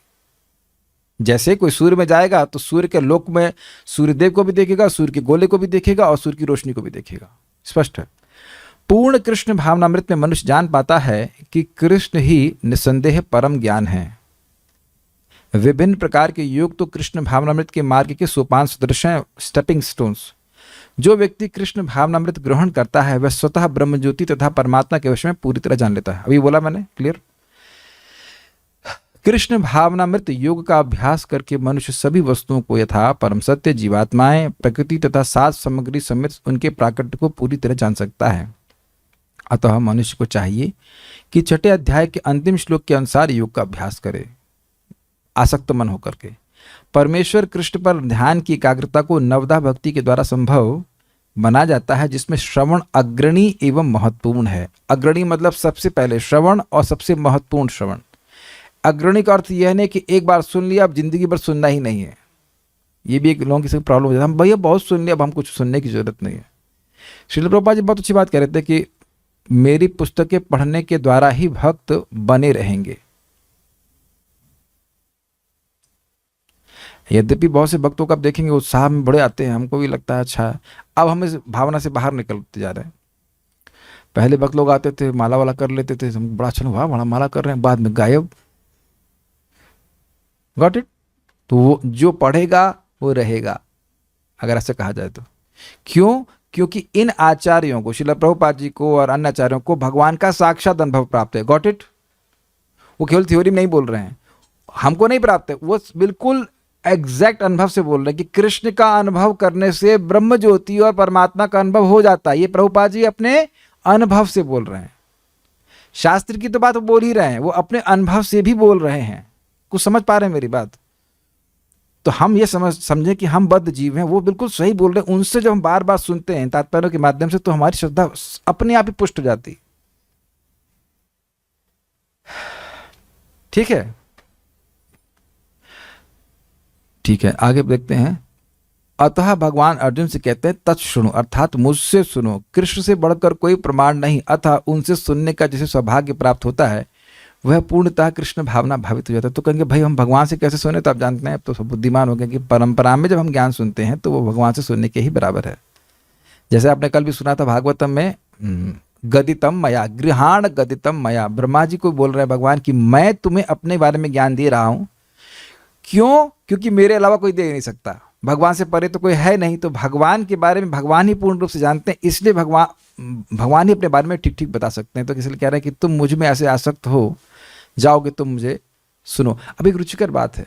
जैसे कोई सूर्य में जाएगा तो सूर्य के लोक में सूर्यदेव को भी देखेगा, सूर्य के गोले को भी देखेगा और सूर्य की रोशनी को भी देखेगा। स्पष्ट है। पूर्ण कृष्ण भावनामृत में मनुष्य जान पाता है कि कृष्ण ही निसंदेह परम ज्ञान है। विभिन्न प्रकार के योग तो कृष्ण भावनामृत के मार्ग के सोपान सदृश हैं, स्टेपिंग स्टोन्स। जो व्यक्ति कृष्ण भावनामृत ग्रहण करता है वह स्वतः ब्रह्मज्योति तथा परमात्मा के विषय में पूरी तरह जान लेता है। अभी बोला मैंने, क्लियर? कृष्ण भावनामृत योग का अभ्यास करके मनुष्य सभी वस्तुओं को यथा परम सत्य, जीवात्माएं, प्रकृति तथा सात सामग्री समेत उनके प्राकट्य को पूरी तरह जान सकता है। अतः मनुष्य को चाहिए कि छठे अध्याय के अंतिम श्लोक के अनुसार योग का अभ्यास करे, आसक्त मन होकर के। परमेश्वर कृष्ण पर ध्यान की एकाग्रता को नवदा भक्ति के द्वारा संभव बना जाता है, जिसमें श्रवण अग्रणी एवं महत्वपूर्ण है। अग्रणी मतलब सबसे पहले श्रवण और सबसे महत्वपूर्ण श्रवण। अग्रणी का अर्थ यह नहीं कि एक बार सुन लिया अब जिंदगी भर सुनना ही नहीं है। ये भी एक लोगों की प्रॉब्लम हो जाता है, हम भैया बहुत सुन लिया अब हम कुछ सुनने की जरूरत नहीं है। श्रील प्रभुपाद जी बहुत अच्छी बात कह रहे थे कि मेरी पुस्तकें पढ़ने के द्वारा ही भक्त बने रहेंगे। यद्यपि बहुत से भक्तों को आप देखेंगे उत्साह में बड़े आते हैं, हमको भी लगता है अच्छा। अब हम इस भावना से बाहर निकलते जा रहे हैं। पहले भक्त लोग आते थे, माला वाला कर लेते थे, हम बड़ा अच्छा हुआ, बड़ा माला कर रहे हैं, बाद में गायब। Got it? तो वो जो पढ़ेगा वो रहेगा, अगर ऐसे कहा जाए तो। क्यों? क्योंकि इन आचार्यों को, श्रील प्रभुपाद जी को और अन्य आचार्यों को भगवान का साक्षात अनुभव प्राप्त है। Got it? वो केवल थ्योरी में नहीं बोल रहे हैं, हमको नहीं प्राप्त है, वो बिल्कुल एग्जैक्ट अनुभव से बोल रहे हैं कि कृष्ण का अनुभव करने से ब्रह्म ज्योति और परमात्मा का अनुभव हो जाता है। ये प्रभुपाद जी अपने अनुभव से बोल रहे हैं। शास्त्र की तो बात वो बोल ही रहे हैं, वो अपने अनुभव से भी बोल रहे हैं। कुछ समझ पा रहे हैं मेरी बात? तो हम ये समझें कि हम बद्ध जीव हैं, वो बिल्कुल सही बोल रहे हैं। उनसे जब हम बार बार सुनते हैं तात्पर्यों के माध्यम से, तो हमारी श्रद्धा अपने आप ही पुष्ट हो जाती। ठीक है, ठीक है, आगे देखते हैं। अतः भगवान अर्जुन से कहते हैं तत्शृणु, अर्थात मुझसे सुनो, कृष्ण से बढ़कर कोई प्रमाण नहीं, अतः उनसे सुनने का जिसे सौभाग्य प्राप्त होता है वह पूर्णतः कृष्ण भावना भावित हो जाता है। तो कहेंगे भाई हम भगवान से कैसे सुने? तो आप जानते हैं, अब तो सब बुद्धिमान हो गए कि परंपरा में जब हम ज्ञान सुनते हैं तो वो भगवान से सुनने के ही बराबर है। जैसे आपने कल भी सुना था भागवतम में, गदितम मया गृहाण गदितम मया, ब्रह्मा जी को बोल रहे हैं भगवान कि मैं तुम्हें अपने बारे में ज्ञान दे रहा हूं। क्यों? क्योंकि मेरे अलावा कोई दे नहीं सकता, भगवान से परे तो कोई है नहीं। तो भगवान के बारे में भगवान ही पूर्ण रूप से जानते हैं, इसलिए भगवान ही अपने बारे में ठीक ठीक बता सकते हैं। तो इसलिए कह रहे हैं कि तुम मुझ में ऐसे आसक्त हो जाओगे, तुम मुझे सुनो। अब एक रुचिकर बात है,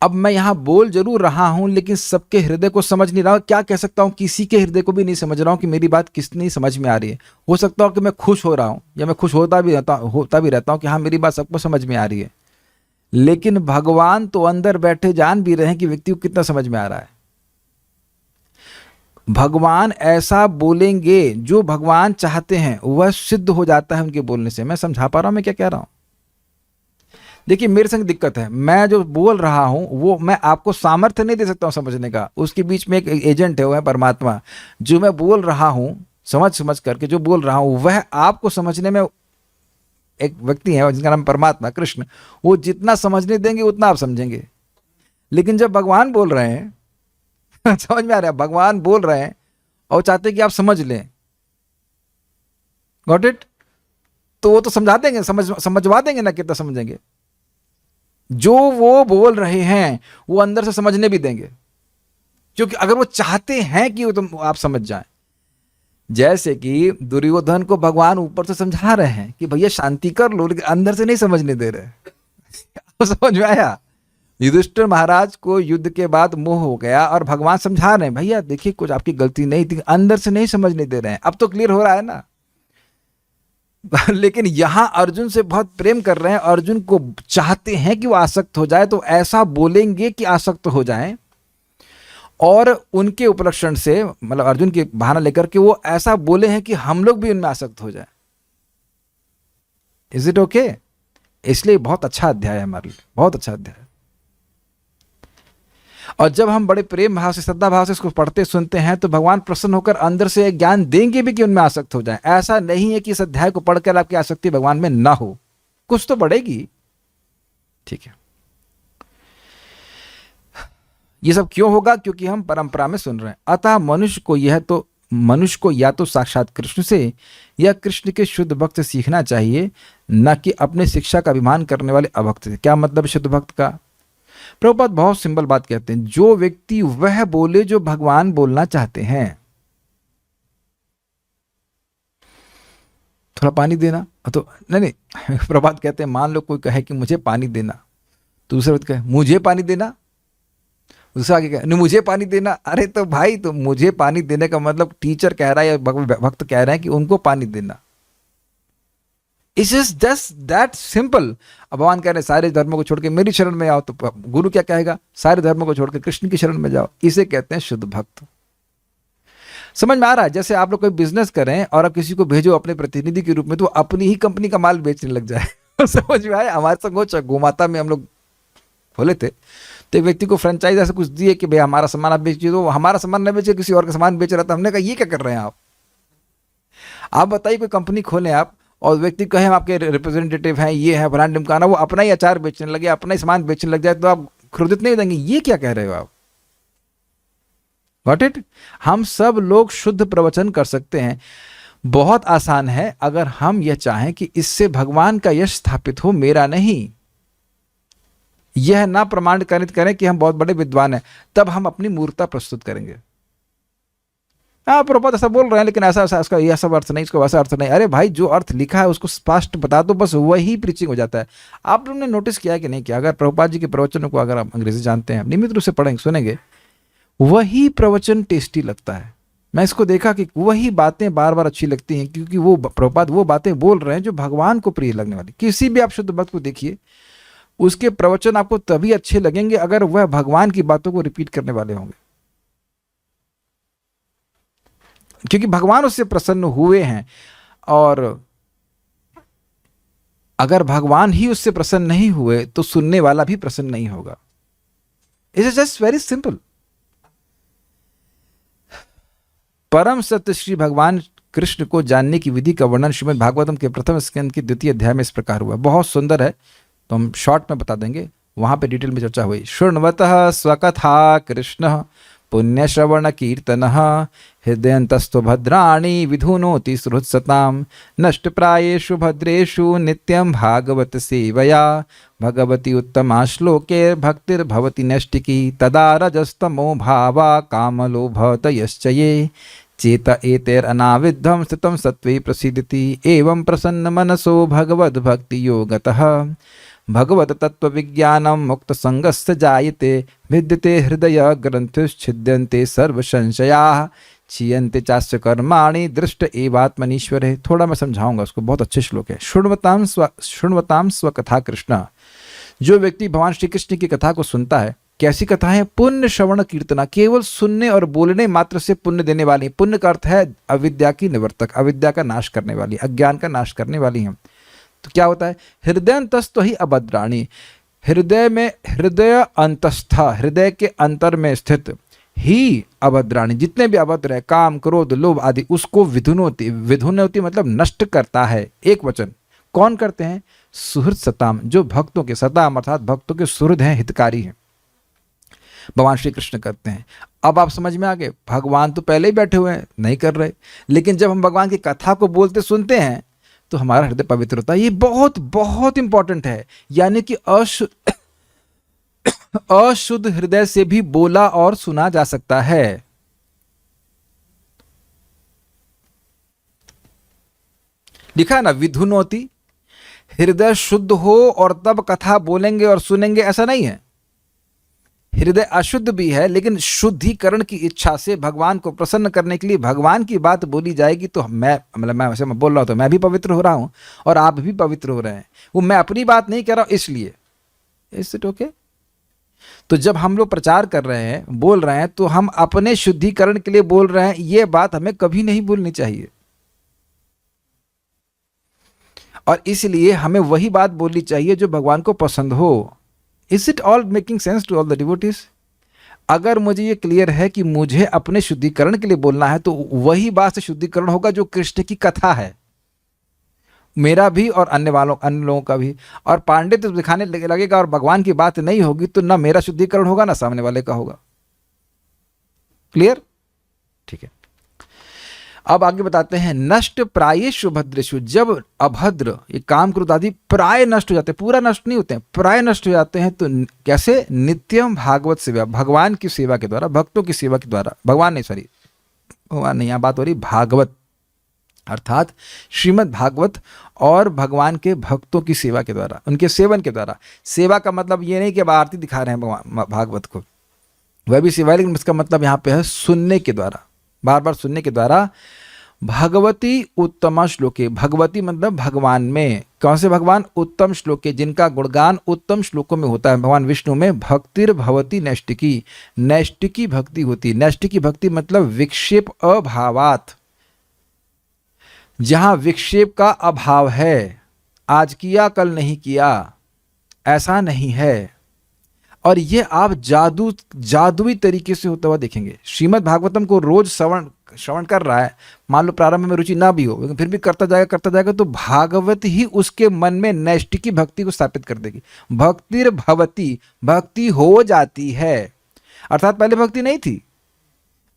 अब मैं यहां बोल जरूर रहा हूं लेकिन सबके हृदय को समझ नहीं रहा हूं। क्या कह सकता हूं? किसी के हृदय को भी नहीं समझ रहा हूं कि मेरी बात कितनी समझ में आ रही है। हो सकता हो कि मैं खुश हो रहा हूं या मैं खुश होता भी रहता हूं कि हाँ मेरी बात सबको समझ में आ रही है, लेकिन भगवान तो अंदर बैठे जान भी रहे हैं कि व्यक्ति को कितना समझ में आ रहा है। भगवान ऐसा बोलेंगे जो भगवान चाहते हैं वह सिद्ध हो जाता है उनके बोलने से। मैं समझा पा रहा हूं मैं क्या कह रहा हूं? देखिए मेरे संग दिक्कत है, मैं जो बोल रहा हूं वो मैं आपको सामर्थ्य नहीं दे सकता हूं समझने का। उसके बीच में एक एजेंट है, वो है परमात्मा। जो मैं बोल रहा हूं समझ करके जो बोल रहा हूं वह आपको समझने में एक व्यक्ति है जिनका नाम परमात्मा कृष्ण, वो जितना समझने देंगे उतना आप समझेंगे। लेकिन जब भगवान बोल रहे हैं समझ में आ रहा है, भगवान बोल रहे हैं और चाहते हैं कि आप समझ लें, गॉट इट? तो वो तो समझा देंगे, समझवा देंगे ना, कितना समझेंगे। जो वो बोल रहे हैं वो अंदर से समझने भी देंगे, क्योंकि अगर वो चाहते हैं कि तुम आप समझ जाएं। जैसे कि दुर्योधन को भगवान ऊपर से समझा रहे हैं कि भैया शांति कर लो, लेकिन अंदर से नहीं समझने दे रहे समझ में आया? युधिष्ठिर महाराज को युद्ध के बाद मोह हो गया और भगवान समझा रहे हैं भैया देखिए कुछ आपकी गलती नहीं थी, अंदर से नहीं समझने दे रहे हैं। अब तो क्लियर हो रहा है ना? लेकिन यहां अर्जुन से बहुत प्रेम कर रहे हैं, अर्जुन को चाहते हैं कि वो आसक्त हो जाए, तो ऐसा बोलेंगे कि आसक्त हो जाएं, और उनके उपलक्षण से मतलब अर्जुन के बहाना लेकर के वो ऐसा बोले हैं कि हम लोग भी उनमें आसक्त हो जाए। Is it okay? इसलिए बहुत अच्छा अध्याय है हमारे लिए, बहुत अच्छा अध्याय। और जब हम बड़े प्रेम भाव से श्रद्धा भाव से इसको पढ़ते सुनते हैं तो भगवान प्रसन्न होकर अंदर से ज्ञान देंगे भी कि उनमें आसक्त हो जाए। ऐसा नहीं है कि इस अध्याय को पढ़कर आपकी आसक्ति भगवान में ना हो, कुछ तो बढ़ेगी। ठीक है, ये सब क्यों होगा? क्योंकि हम परंपरा में सुन रहे हैं। अतः मनुष्य को या तो साक्षात कृष्ण से या कृष्ण के शुद्ध भक्त से सीखना चाहिए, न कि अपने शिक्षा का अभिमान करने वाले अभक्त से। क्या मतलब शुद्ध भक्त का? प्रभुपाद बहुत सिंपल बात कहते हैं, जो व्यक्ति वह बोले जो भगवान बोलना चाहते हैं। थोड़ा पानी देना, तो नहीं प्रभुपाद कहते हैं मान लो कोई कहे कि मुझे पानी देना, तो दूसरा व्यक्ति कहे मुझे पानी देना, दूसरा आगे कहे नहीं मुझे पानी देना। अरे तो भाई तो मुझे पानी देने का मतलब टीचर कह रहा है या भक्त कह रहे हैं कि उनको पानी देना। It's just that simple. अब भगवान कह रहे हैं सारे धर्मों को छोड़ के मेरी शरण में आओ, तो गुरु क्या कहेगा? सारे धर्मों को छोड़ के कृष्ण की शरण में जाओ। इसे कहते हैं शुद्ध भक्त। समझ में आ रहा है? जैसे आप लोग कोई बिजनेस करें और आप किसी को भेजो अपने प्रतिनिधि के रूप में, तो अपनी ही कंपनी का माल बेचने लग जाए समझ में आया? हमारे संग गोमाता में हम लोग खोले थे, तो एक व्यक्ति को फ्रेंचाइज ऐसा कुछ दिए कि भाई हमारा सामान आप बेचिए, तो हमारा सामान न बेचे किसी और का सामान बेच रहा था। हमने कहा ये क्या कर रहे हैं आप बताइए। कोई कंपनी खोलें आप और व्यक्ति कहे हम आपके रिप्रेजेंटेटिव हैं, ये है फलाना ढिमकाना, वो अपना ही अचार बेचने लगे, अपना ही सामान बेचने लग जाए, तो आप क्रोधित नहीं हो जाएंगे? ये क्या कह रहे हो आप? Got it? हम सब लोग शुद्ध प्रवचन कर सकते हैं। बहुत आसान है, अगर हम यह चाहें कि इससे भगवान का यश स्थापित हो, मेरा नहीं। यह ना प्रमाणित करें कि हम बहुत बड़े विद्वान हैं, तब हम अपनी मूर्खता प्रस्तुत करेंगे। हाँ प्रभुपाद ऐसा बोल रहे हैं लेकिन ऐसा ऐसा इसका यह सब अर्थ नहीं, इसका वैसा अर्थ नहीं। अरे भाई जो अर्थ लिखा है उसको स्पष्ट बता दो, बस वही प्रीचिंग हो जाता है। आप लोगों ने नोटिस किया कि नहीं किया, अगर प्रभुपाद जी के प्रवचनों को अगर आप अंग्रेजी जानते हैं, नियमित रूप से पढ़ेंगे सुनेंगे, वही प्रवचन टेस्टी लगता है। मैं इसको देखा कि वही बातें बार बार अच्छी लगती हैं, क्योंकि वो प्रभुपाद वो बातें बोल रहे हैं जो भगवान को प्रिय लगने वाली। किसी भी आप शुद्ध भक्त को देखिए, उसके प्रवचन आपको तभी अच्छे लगेंगे अगर वह भगवान की बातों को रिपीट करने वाले होंगे, क्योंकि भगवान उससे प्रसन्न हुए हैं। और अगर भगवान ही उससे प्रसन्न नहीं हुए तो सुनने वाला भी प्रसन्न नहीं होगा। It is just very simple. परम सत्य श्री भगवान कृष्ण को जानने की विधि का वर्णन श्रीमद् भागवतम के प्रथम स्कंद के 2य अध्याय में इस प्रकार हुआ। बहुत सुंदर है, तो हम शॉर्ट में बता देंगे, वहां पे डिटेल में चर्चा हुई। शृण्वतः स्वकथा कृष्ण पुण्यश्रवण कीर्तन हृदयन्तस्तु भद्राणि विधुनोति सुहृत्सताम् नष्टप्रायेषु भद्रेषु नित्यं भागवत सेवया भगवती उत्तमा श्लोके भक्तिर्भवति नैष्टिकी तदा रजस्तमो भावा कामलोभतयश्च ये चेत एतैरनाविद्धं स्थितं सत्त्वे प्रसीदति एवं प्रसन्न मनसो भगवद्भक्ति योगतः भगवत तत्व विज्ञानम मुक्त संगस्य जायते भिद्यते हृदय ग्रंथुश्छिद्यन्ते सर्व संशयाः क्षीयन्ते चास्य कर्माणि दृष्ट एवात्मनीश्वरे। थोड़ा मैं समझाऊंगा उसको, बहुत अच्छे श्लोक है। शृण्वताम स्वकथा कृष्ण, जो व्यक्ति भगवान श्री कृष्ण की कथा को सुनता है, कैसी कथा है? पुण्य श्रवण कीर्तना, केवल सुनने और बोलने मात्र से पुण्य देने वाली। पुण्य का अर्थ है अविद्या की निवर्तक, अविद्या का नाश करने वाली, अज्ञान का नाश करने वाली है। तो क्या होता है? हृदयन्तस्थो ही अभद्राणि, हृदय में, हृदय अंतस्था, हृदय के अंतर में स्थित ही अभद्राणि, जितने भी अभद्र है, काम क्रोध लोभ आदि, उसको विधुनोति, विधुनोति मतलब नष्ट करता है। एक वचन, कौन करते हैं? सुहृद सताम, जो भक्तों के, सताम अर्थात भक्तों के सुहृद हैं, हितकारी हैं, भगवान श्री कृष्ण करते हैं। अब आप समझ में आ गए, भगवान तो पहले ही बैठे हुए हैं, नहीं कर रहे, लेकिन जब हम भगवान की कथा को बोलते सुनते हैं तो हमारा हृदय पवित्र होता है। ये बहुत बहुत इंपॉर्टेंट है। यानी कि अशुद्ध हृदय से भी बोला और सुना जा सकता है। लिखा है ना, विधुनोति, हृदय शुद्ध हो और तब कथा बोलेंगे और सुनेंगे, ऐसा नहीं है। हृदय अशुद्ध भी है, लेकिन शुद्धिकरण की इच्छा से भगवान को प्रसन्न करने के लिए भगवान की बात बोली जाएगी तो मैं वैसे मैं बोल रहा हूं तो मैं भी पवित्र हो रहा हूं और आप भी पवित्र हो रहे हैं। वो मैं अपनी बात नहीं कह रहा हूं, इसलिए। Is it okay? तो जब हम लोग प्रचार कर रहे हैं, बोल रहे हैं, तो हम अपने शुद्धिकरण के लिए बोल रहे हैं। ये बात हमें कभी नहीं बोलनी चाहिए, और इसलिए हमें वही बात बोलनी चाहिए जो भगवान को पसंद हो। Is it all making sense to all the devotees? अगर मुझे ये क्लियर है कि मुझे अपने शुद्धिकरण के लिए बोलना है, तो वही बात से शुद्धिकरण होगा जो कृष्ण की कथा है, मेरा भी और अन्य लोगों का भी। और पांडित तो दिखाने लगेगा और भगवान की बात नहीं होगी तो ना मेरा शुद्धिकरण होगा ना सामने वाले का होगा। क्लियर? ठीक है। अब आगे बताते हैं, नष्ट प्रायेषु भद्रेषु, जब अभद्र, ये काम क्रोध आदि प्राय नष्ट हो जाते हैं, पूरा नष्ट नहीं होते हैं, प्राय नष्ट हो जाते हैं, तो कैसे? नित्यम भागवत सेवा, भगवान की सेवा के द्वारा, भक्तों की सेवा के द्वारा, भगवान नहीं, यहाँ बात हो रही भागवत अर्थात श्रीमद् भागवत और भगवान के भक्तों की सेवा के द्वारा, उनके सेवन के द्वारा। सेवा का मतलब ये नहीं कि अब आरती दिखा रहे हैं भगवान भागवत को, वह भी सेवा, लेकिन इसका मतलब यहाँ पे है सुनने के द्वारा, बार बार सुनने के द्वारा। भगवती उत्तम श्लोके, भगवती मतलब भगवान में, कौन से भगवान? उत्तम श्लोके, जिनका गुणगान उत्तम श्लोकों में होता है। भगवान विष्णु में भक्तिर्भवति नैष्टिकी, नैष्टिकी भक्ति होती। नैष्टिकी भक्ति मतलब विक्षेप अभावात, जहां विक्षेप का अभाव है, आज किया कल नहीं किया, ऐसा नहीं है। और ये आप जादुई तरीके से होता हुआ देखेंगे। श्रीमद् भागवतम को रोज श्रवण कर रहा है, मान लो प्रारंभ में रुचि ना भी हो, लेकिन फिर भी करता जाएगा, तो भागवत ही उसके मन में नैष्टिकी भक्ति को स्थापित कर देगी। भक्तिर्भवति, भक्ति हो जाती है, अर्थात पहले भक्ति नहीं थी,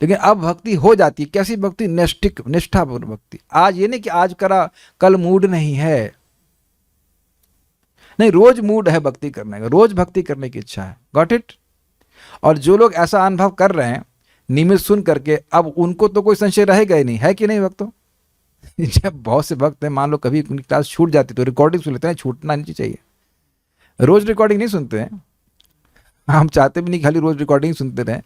लेकिन अब भक्ति हो जाती है। कैसी भक्ति? नैष्टिक, निष्ठापूर्ण भक्ति। आज ये नहीं कि आज करा कल मूड नहीं है, नहीं, रोज मूड है भक्ति करने का, रोज भक्ति करने की इच्छा है। Got it? और जो लोग ऐसा अनुभव कर रहे हैं, नियमित सुन करके अब उनको तो कोई संशय रहेगा ही नहीं, है कि नहीं भक्तों? जब बहुत से भक्त हैं, मान लो कभी उनकी क्लास छूट जाती तो रिकॉर्डिंग सुन लेते हैं, छूटना नहीं चाहिए। रोज रिकॉर्डिंग नहीं सुनते हैं, हम चाहते भी नहीं खाली रोज रिकॉर्डिंग सुनते रहें,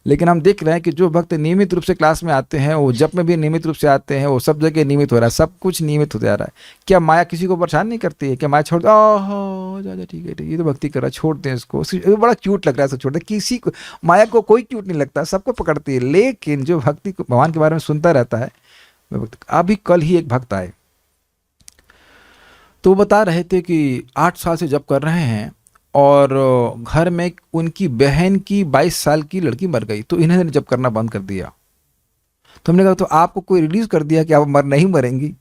लेकिन हम देख रहे हैं कि जो भक्त नियमित रूप से क्लास में आते हैं, वो जब में भी नियमित रूप से आते हैं, वो सब जगह नियमित हो रहा है, सब कुछ नियमित होता जा रहा है। क्या माया किसी को परेशान नहीं करती है? क्या माया छोड़ दो, ओहो जा ठीक है, ये तो भक्ति कर रहा है, छोड़ दें इसको, बड़ा क्यूट लग रहा है, सब छोड़ दें। किसी को माया को कोई क्यूट नहीं लगता, सबको पकड़ती है। लेकिन जो भक्ति को भगवान के बारे में सुनता रहता है, अभी कल ही एक भक्त आए तो वो बता रहे थे कि 8 साल से जब कर रहे हैं और घर में उनकी बहन की 22 साल की लड़की मर गई, तो इन्होंने जब करना बंद कर दिया। तो हमने कहा तो आपको कोई रिलीज कर दिया कि आप नहीं मरेंगी,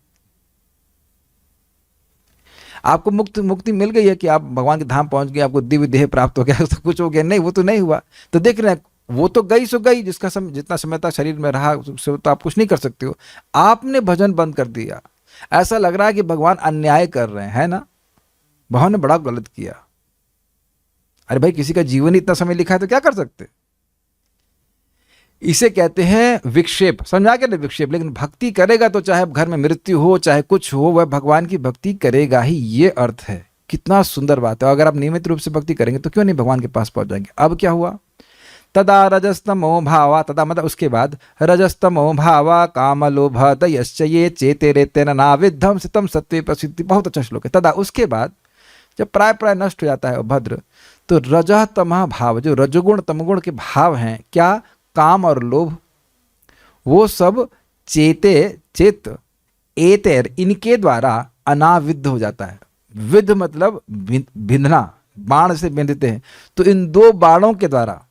आपको मुक्ति मिल गई है कि आप भगवान के धाम पहुंच गए, आपको दिव्य देह प्राप्त हो गया, तो कुछ हो गया? नहीं, वो तो नहीं हुआ। तो देख रहे हैं, वो तो गई सो गई, जिसका जितना समय तक शरीर में रहा उससे तो आप कुछ नहीं कर सकते हो। आपने भजन बंद कर दिया, ऐसा लग रहा है कि भगवान अन्याय कर रहे हैं, है ना? भगवान ने बड़ा गलत किया। अरे भाई, किसी का जीवन ही इतना समय लिखा है तो क्या कर सकते? इसे कहते हैं विक्षेप, समझा के नहीं? विक्षेप। लेकिन भक्ति करेगा तो चाहे घर में मृत्यु हो, चाहे कुछ हो, वह भगवान की भक्ति करेगा ही, ये अर्थ है। कितना सुंदर बात है। अगर आप नियमित रूप से भक्ति करेंगे तो क्यों नहीं भगवान के पास पहुंच जाएंगे। अब क्या हुआ? तदा रजस्तमो भावा, तदा मतलब उसके बाद, रजस्तमो भावा काम लोभ दयश्च ये चेतेरे तेन नाविद्धम सितम सत्वे प्रसिद्धि। बहुत अच्छा श्लोक है। तदा उसके बाद जब प्राय नष्ट हो जाता है भद्र, तो रजह तमह भाव, जो रजोगुण तमगुण के भाव हैं, क्या? काम और लोभ, वो सब चेत एतेर, इनके द्वारा अनाविद्ध हो जाता है। विद्ध मतलब बिंधना, बाण से बिंधते हैं, तो इन दो बाणों के द्वारा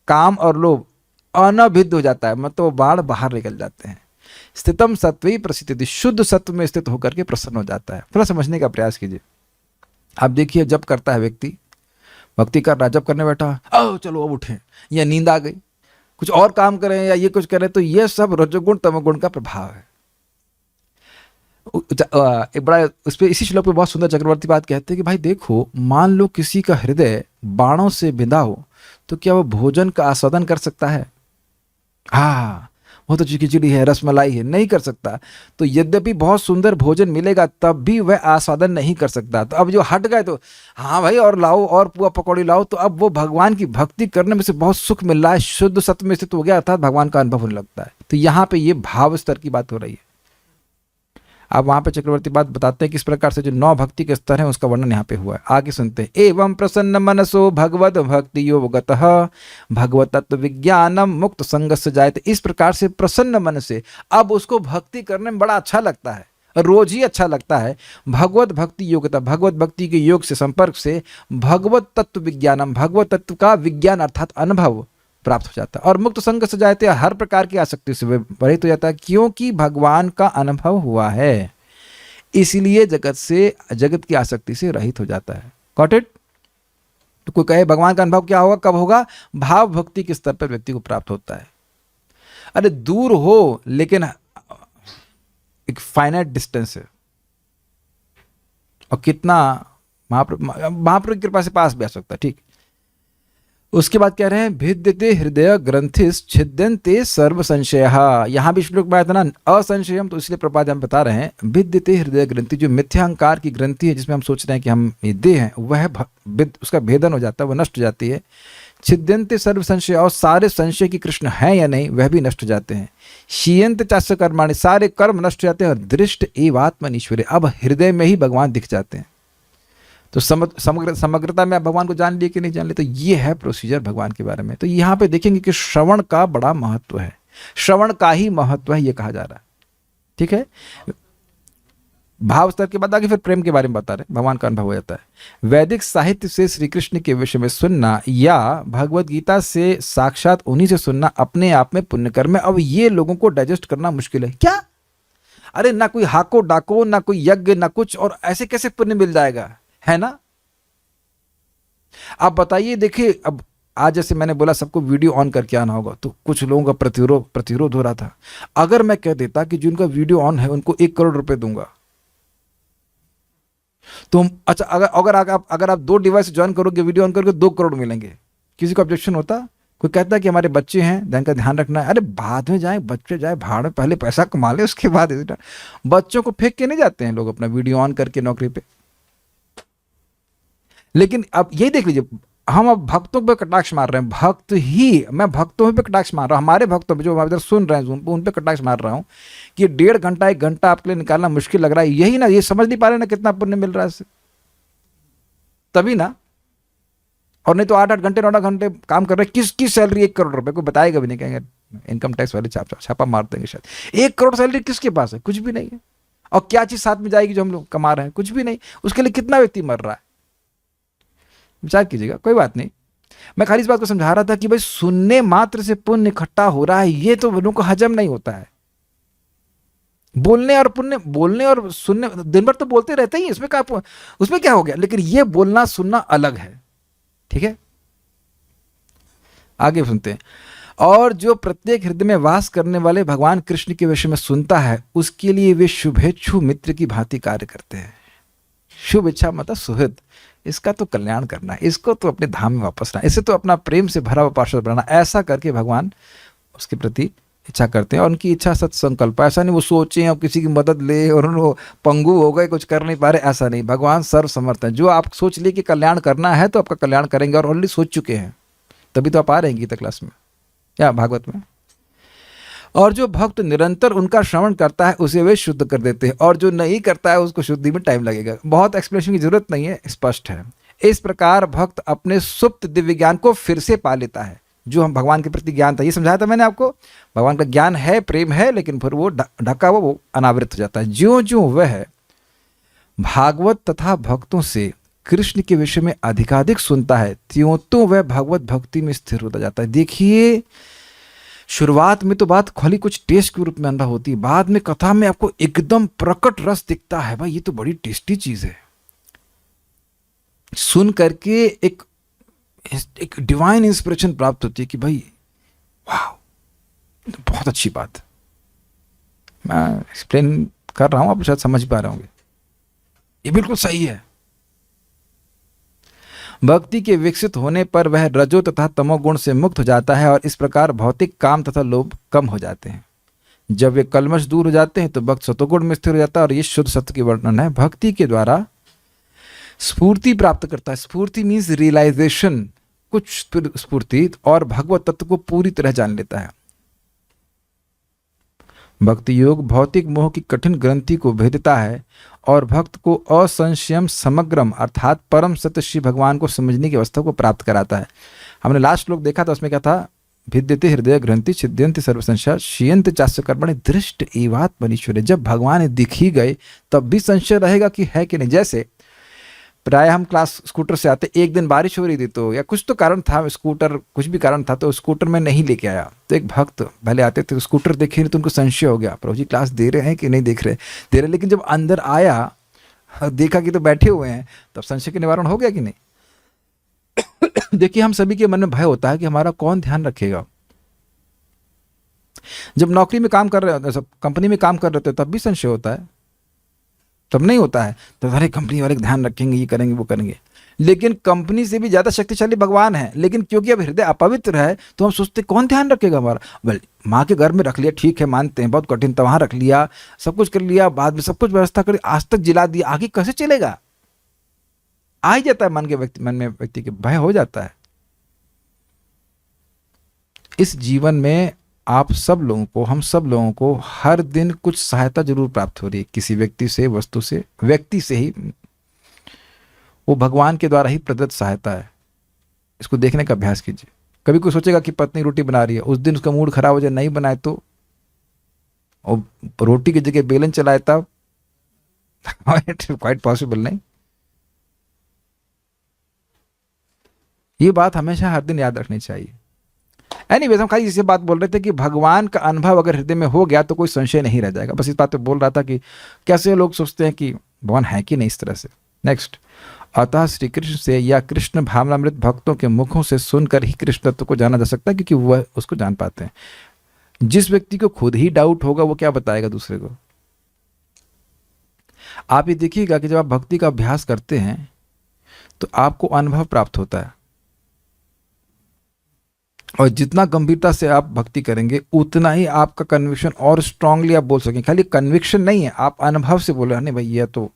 काम और लोभ अनभिद्ध हो जाता है, मतलब वो बाण बाहर निकल जाते हैं। स्थितम सत्व ही प्रसिद्धि, शुद्ध सत्व में स्थित होकर के प्रसन्न हो जाता है। थोड़ा समझने का प्रयास कीजिए। आप देखिए, जब करता है व्यक्ति, भक्ति कर रहा है, जब करने बैठा, चलो अब उठे, या नींद आ गई, कुछ और काम करें या ये कुछ करें, तो ये सब रजोगुण तमोगुण का प्रभाव है। एक बड़ा उस पर इसी श्लोक पे बहुत सुंदर चक्रवर्ती बात कहते हैं कि भाई देखो, मान लो किसी का हृदय बाणों से बिंधा हो, तो क्या वो भोजन का आस्वादन कर सकता है? हाँ, वो तो खिचड़ी है, रसमलाई है, नहीं कर सकता। तो यद्यपि बहुत सुंदर भोजन मिलेगा, तब भी वह आस्वादन नहीं कर सकता। तो अब जो हट गए, तो हाँ भाई और लाओ, और पुआ पकौड़ी लाओ, तो अब वो भगवान की भक्ति करने में से बहुत सुख मिल रहा है, शुद्ध सत्व में स्थित हो गया, अर्थात भगवान का अनुभव होने लगता है। तो यहाँ पे ये भाव स्तर की बात हो रही है। अब वहां पे चक्रवर्ती बात बताते हैं किस प्रकार से जो 9 भक्ति के स्तर है उसका वर्णन यहाँ पे हुआ है। आगे सुनते हैं। एवं प्रसन्न मनसो भगवत भक्ति योगतः भगवत तत्व विज्ञानम मुक्त संग से जायते। इस प्रकार से प्रसन्न मन से अब उसको भक्ति करने में बड़ा अच्छा लगता है, रोज ही अच्छा लगता है। भगवत भक्ति योगता, भगवत भक्ति के योग से, संपर्क से, भगवत तत्व विज्ञानम, भगवत तत्व का विज्ञान अर्थात अनुभव प्राप्त हो जाता है। और मुक्त संग से जाते, हर प्रकार की आसक्ति से रहित हो जाता है, क्योंकि भगवान का अनुभव हुआ है, इसलिए जगत की आसक्ति से रहित हो जाता है। Got it? तो कोई कहे भगवान का अनुभव क्या होगा, कब होगा? भाव भक्ति के स्तर पर व्यक्ति को प्राप्त होता है। अरे दूर हो, लेकिन एक फाइनाइट डिस्टेंस है, और कितना महाप्रभु की कृपा से पास भी आ सकता है। ठीक। उसके बाद कह रहे हैं भिद्यते हृदय ग्रंथिस छिद्यन्ते सर्व संशय। यहाँ भी श्लोक में था ना असंशयम, तो इसलिए प्रपाद हम बता रहे हैं भिद्यते हृदय ग्रंथि, जो मिथ्यांकार की ग्रंथि है जिसमें हम सोच रहे हैं कि हम ये देह हैं, वह उसका भेदन हो जाता है, वह नष्ट हो जाती है। छिद्यन्ते सर्व संशय, और सारे संशय की कृष्ण है या नहीं वह भी नष्ट हो जाते हैं। शीयंत चास्य कर्माणि, सारे कर्म नष्ट हो जाते हैं। और दृष्ट एव आत्मनीश्वरे, अब हृदय में ही भगवान दिख जाते हैं। तो समग्रता में आप भगवान को जान लिए कि नहीं जान लिए, तो ये है प्रोसीजर भगवान के बारे में। तो यहाँ पे देखेंगे कि श्रवण का बड़ा महत्व है, श्रवण का ही महत्व है, ये कहा जा रहा है। ठीक है। भाव स्तर के बाद आगे फिर प्रेम के बारे में बता रहे, भगवान का अनुभव हो जाता है। वैदिक साहित्य से श्री कृष्ण के विषय में सुनना या भगवत गीता से साक्षात उन्हीं से सुनना अपने आप में पुण्य कर्म है। अब ये लोगों को डाइजेस्ट करना मुश्किल है। क्या? अरे ना कोई हाको डाको, ना कोई यज्ञ, ना कुछ, और ऐसे कैसे पुण्य मिल जाएगा, है ना? आप बताइए। देखिए, अब आज जैसे मैंने बोला सबको वीडियो ऑन करके आना होगा, तो कुछ लोगों का प्रतिरोध हो रहा था। अगर मैं कह देता कि जिनका वीडियो ऑन है उनको 1 करोड़ रुपए दूंगा, तो अच्छा, अगर आप 2 डिवाइस ज्वाइन करोगे, वीडियो ऑन करके 2 करोड़ मिलेंगे, किसी को ऑब्जेक्शन होता? कोई कहता है कि हमारे बच्चे हैं, ध्यान का ध्यान रखना है। अरे बाद में जाए, बच्चे जाए भाड़ में, पहले पैसा कमा ले, उसके बाद बच्चों को फेंक के नहीं जाते हैं लोग अपना वीडियो ऑन करके नौकरी पे। लेकिन अब यही देख लीजिए, हम अब भक्तों पे कटाक्ष मार रहे हैं, भक्त ही, मैं भक्तों पे कटाक्ष मार रहा हूँ, हमारे भक्तों पे जो हमारे इधर सुन रहे हैं उन पे कटाक्ष मार रहा हूँ कि 1.5 घंटा 1 घंटा आपके लिए निकालना मुश्किल लग रहा है, यही ना, ये समझ नहीं पा रहे ना कितना पुण्य मिल रहा है इससे, तभी ना। और नहीं तो 8-8 घंटे 9 घंटे काम कर रहे हैं, किसकी सैलरी 1 करोड़ रुपए, कोई बताएगा भी नहीं, कहेंगे इनकम टैक्स वाले छापा मार देंगे शायद। 1 करोड़ सैलरी किसके पास है? कुछ भी नहीं है। और क्या चीज साथ में जाएगी जो हम लोग कमा रहे हैं? कुछ भी नहीं। उसके लिए कितना व्यक्ति मर रहा है, विचार कीजिएगा। कोई बात नहीं, मैं खाली इस बात को समझा रहा था कि भाई सुनने मात्र से पुण्य इकट्ठा हो रहा है, ये तो लोगों को हजम नहीं होता है। बोलने और पुण्य, बोलने और सुनने, दिन भर तो बोलते रहते ही, उसमें क्या हो गया? लेकिन ये बोलना सुनना अलग है, ठीक है। आगे सुनते हैं। और जो प्रत्येक हृदय में वास करने वाले भगवान कृष्ण के विषय में सुनता है, उसके लिए वे शुभेच्छु मित्र की भांति कार्य करते हैं। शुभ इच्छा मतलब सुहृद, इसका तो कल्याण करना है, इसको तो अपने धाम में वापस लाना, इसे तो अपना प्रेम से भरा हुआ पार्षद बनाना, ऐसा करके भगवान उसके प्रति इच्छा करते हैं। और उनकी इच्छा सत्संकल्प, ऐसा नहीं वो सोचें और किसी की मदद ले और वो पंगु हो गए, कुछ कर नहीं पा रहे, ऐसा नहीं। भगवान सर्व समर्थ है, जो आप सोच लिए कि कल्याण करना है तो आपका कल्याण करेंगे, और ऑलरेडी सोच चुके हैं, तभी तो आप आ रहे हैं गीता क्लास में या भागवत में। और जो भक्त निरंतर उनका श्रवण करता है उसे वे शुद्ध कर देते हैं, और जो नहीं करता है उसको शुद्धि में टाइम लगेगा। बहुत एक्सप्लेनेशन की जरूरत नहीं है, स्पष्ट है। इस प्रकार भक्त अपने सुप्त दिव्य ज्ञान को फिर से पा लेता है, जो हम भगवान के प्रति ज्ञान था, ये समझाया था मैंने आपको। भगवान का ज्ञान है, प्रेम है, लेकिन फिर वो ढका हुआ वो अनावृत हो जाता है। ज्यों ज्यों वह भागवत तथा भक्तों से कृष्ण के विषय में अधिकाधिक सुनता है, त्यों तो वह भगवत भक्ति में स्थिर होता जाता है। देखिए, शुरुआत में तो बात खाली कुछ टेस्ट के रूप में अनुभव होती है, बाद में कथा में आपको एकदम प्रकट रस दिखता है। भाई ये तो बड़ी टेस्टी चीज है। सुन करके एक डिवाइन इंस्पिरेशन प्राप्त होती है कि भाई वाह, तो बहुत अच्छी बात है। मैं एक्सप्लेन कर रहा हूं, आप शायद समझ पा रहे होंगे, ये बिल्कुल सही है। भक्ति के विकसित होने पर वह रजो तथा तमोगुण से मुक्त हो जाता है, और इस प्रकार भौतिक काम तथा लोभ कम हो जाते हैं। जब वे कल्मश दूर हो जाते हैं तो भक्त सतोगुण में स्थिर हो जाता है, और ये शुद्ध सत्य की वर्णन है। भक्ति के द्वारा स्फूर्ति प्राप्त करता है। स्फूर्ति मीन्स रियलाइजेशन, कुछ स्फूर्ति, और भगवत तत्व को पूरी तरह जान लेता है। भक्ति योग भौतिक मोह की कठिन ग्रंथि को भेदता है, और भक्त को असंशयम समग्रम अर्थात परम सत्य श्री भगवान को समझने की अवस्था को प्राप्त कराता है। हमने लास्ट श्लोक देखा था, उसमें क्या था? भिद्यते हृदय ग्रंथि छिद्यंति सर्व संशय शीयंत चास्य कर्मणि दृष्ट एवात्मनीश्वरे। जब भगवान दिख ही गए तब भी संशय रहेगा कि है कि नहीं। जैसे प्राय हम क्लास स्कूटर से आते, एक दिन बारिश हो रही थी तो, या कुछ तो कारण था, स्कूटर कुछ भी कारण था, तो स्कूटर में नहीं लेके आया। तो एक भक्त पहले आते थे, स्कूटर देखे नहीं तो उनको संशय हो गया, प्रभु जी क्लास दे रहे हैं कि नहीं दे रहे। लेकिन जब अंदर आया, देखा कि तो बैठे हुए हैं, तब संशय का निवारण हो गया कि नहीं। देखिए, हम सभी के मन में भय होता है कि हमारा कौन ध्यान रखेगा। जब नौकरी में काम कर रहे होते, कंपनी में काम कर रहे होते, तब भी संशय होता है, तब नहीं होता है। तो अरे कंपनी वाले ध्यान रखेंगे, ये करेंगे वो करेंगे। लेकिन कंपनी से भी ज्यादा शक्तिशाली भगवान है, लेकिन क्योंकि अब हृदय अपवित्र है तो हम सोचते कौन ध्यान रखेगा हमारा। वेल, माँ के घर में रख लिया, ठीक है, मानते हैं बहुत कठिन था, वहां रख लिया, सब कुछ कर लिया, बाद में सब कुछ व्यवस्था कर, आज तक जिला दिया, आगे कैसे चलेगा? आ ही जाता है मन में व्यक्ति के भय हो जाता है। इस जीवन में आप सब लोगों को, हम सब लोगों को हर दिन कुछ सहायता जरूर प्राप्त हो रही है, किसी व्यक्ति से, वस्तु से, व्यक्ति से ही। वो भगवान के द्वारा ही प्रदत्त सहायता है। इसको देखने का अभ्यास कीजिए। कभी कोई सोचेगा कि पत्नी रोटी बना रही है, उस दिन उसका मूड खराब हो जाए, नहीं बनाए तो, और रोटी की जगह बेलन चलाए तब, क्वाइट पॉसिबल नहीं। ये बात हमेशा हर दिन याद रखनी चाहिए। एनीवेज, हम खाली इसे बात बोल रहे थे कि भगवान का अनुभव अगर हृदय में हो गया तो कोई संशय नहीं रह जाएगा। बस इस बात पे बोल रहा था कि कैसे लोग सोचते हैं कि भगवान है कि नहीं, इस तरह से। नेक्स्ट, अतः श्री कृष्ण से या कृष्ण भावनामृत भक्तों के मुखों से सुनकर ही कृष्ण तत्व को जाना जा सकता है, क्योंकि वह उसको जान पाते हैं। जिस व्यक्ति को खुद ही डाउट होगा वो क्या बताएगा दूसरे को? आप ये देखिएगा कि जब आप भक्ति का अभ्यास करते हैं तो आपको अनुभव प्राप्त होता है। और जितना गंभीरता से आप भक्ति करेंगे उतना ही आपका कन्विक्शन और स्ट्रांगली आप बोल सकेंगे। खाली कन्विक्शन नहीं है, आप अनुभव से बोले नहीं भाई यह तो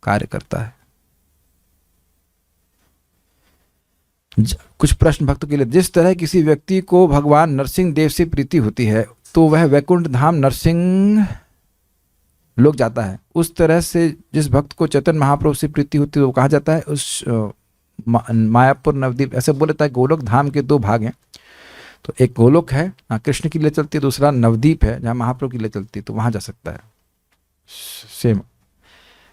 कार्य करता है। कुछ प्रश्न भक्तों के लिए। जिस तरह किसी व्यक्ति को भगवान नरसिंह देव से प्रीति होती है तो वह वैकुंठ धाम नरसिंह लोग जाता है, उस तरह से जिस भक्त को चैतन्य महाप्रभु से प्रीति होती है वो कहा जाता है उस मायापुर नवद्वीप। ऐसे बोले था गोलोक धाम के दो भाग हैं, तो एक गोलोक है कृष्ण की लिए चलती है, दूसरा नवद्वीप है जहाँ महाप्रभु की लिए चलती है, तो वहाँ जा सकता है। Same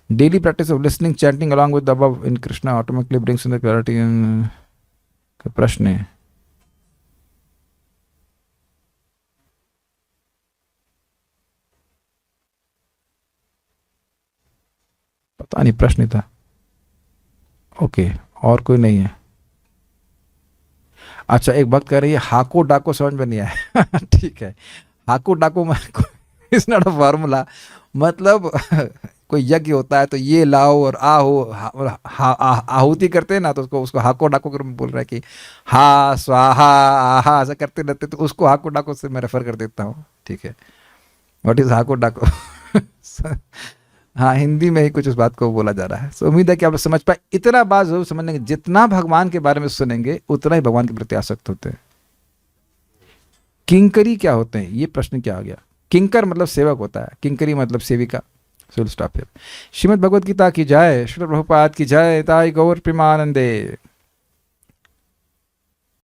daily practice of listening chanting along with above in Krishna automatically brings in the clarity. का प्रश्न है, पता नहीं प्रश्न था। ओके, और कोई नहीं है। अच्छा, एक भक्त कह रही है हाको डाको समझ में नहीं आया। ठीक है, हाको डाको इज नॉट अ फॉर्मूला। मतलब कोई यज्ञ होता है तो ये लाओ और आहुति करते हैं ना, तो उसको हाको डाको कर बोल रहा है कि हा स्वाहा आहा ऐसा करते रहते, तो उसको हाको डाको से मैं रेफर कर देता हूँ। ठीक है, व्हाट इज हाको डाको। हाँ, हिंदी में ही कुछ उस बात को बोला जा रहा है। सो उम्मीद है कि आप समझ पाए। इतना बात जरूर समझ लेंगे, जितना भगवान के बारे में सुनेंगे उतना ही भगवान के प्रति आसक्त होते हैं। किंकरी क्या होते हैं, ये प्रश्न क्या आ गया। किंकर मतलब सेवक होता है, किंकरी मतलब सेविका। So stop here. Shrimad Bhagavad Gita की जय, श्रील प्रभुपाद की जय, ताई गौर प्रेमानंदे।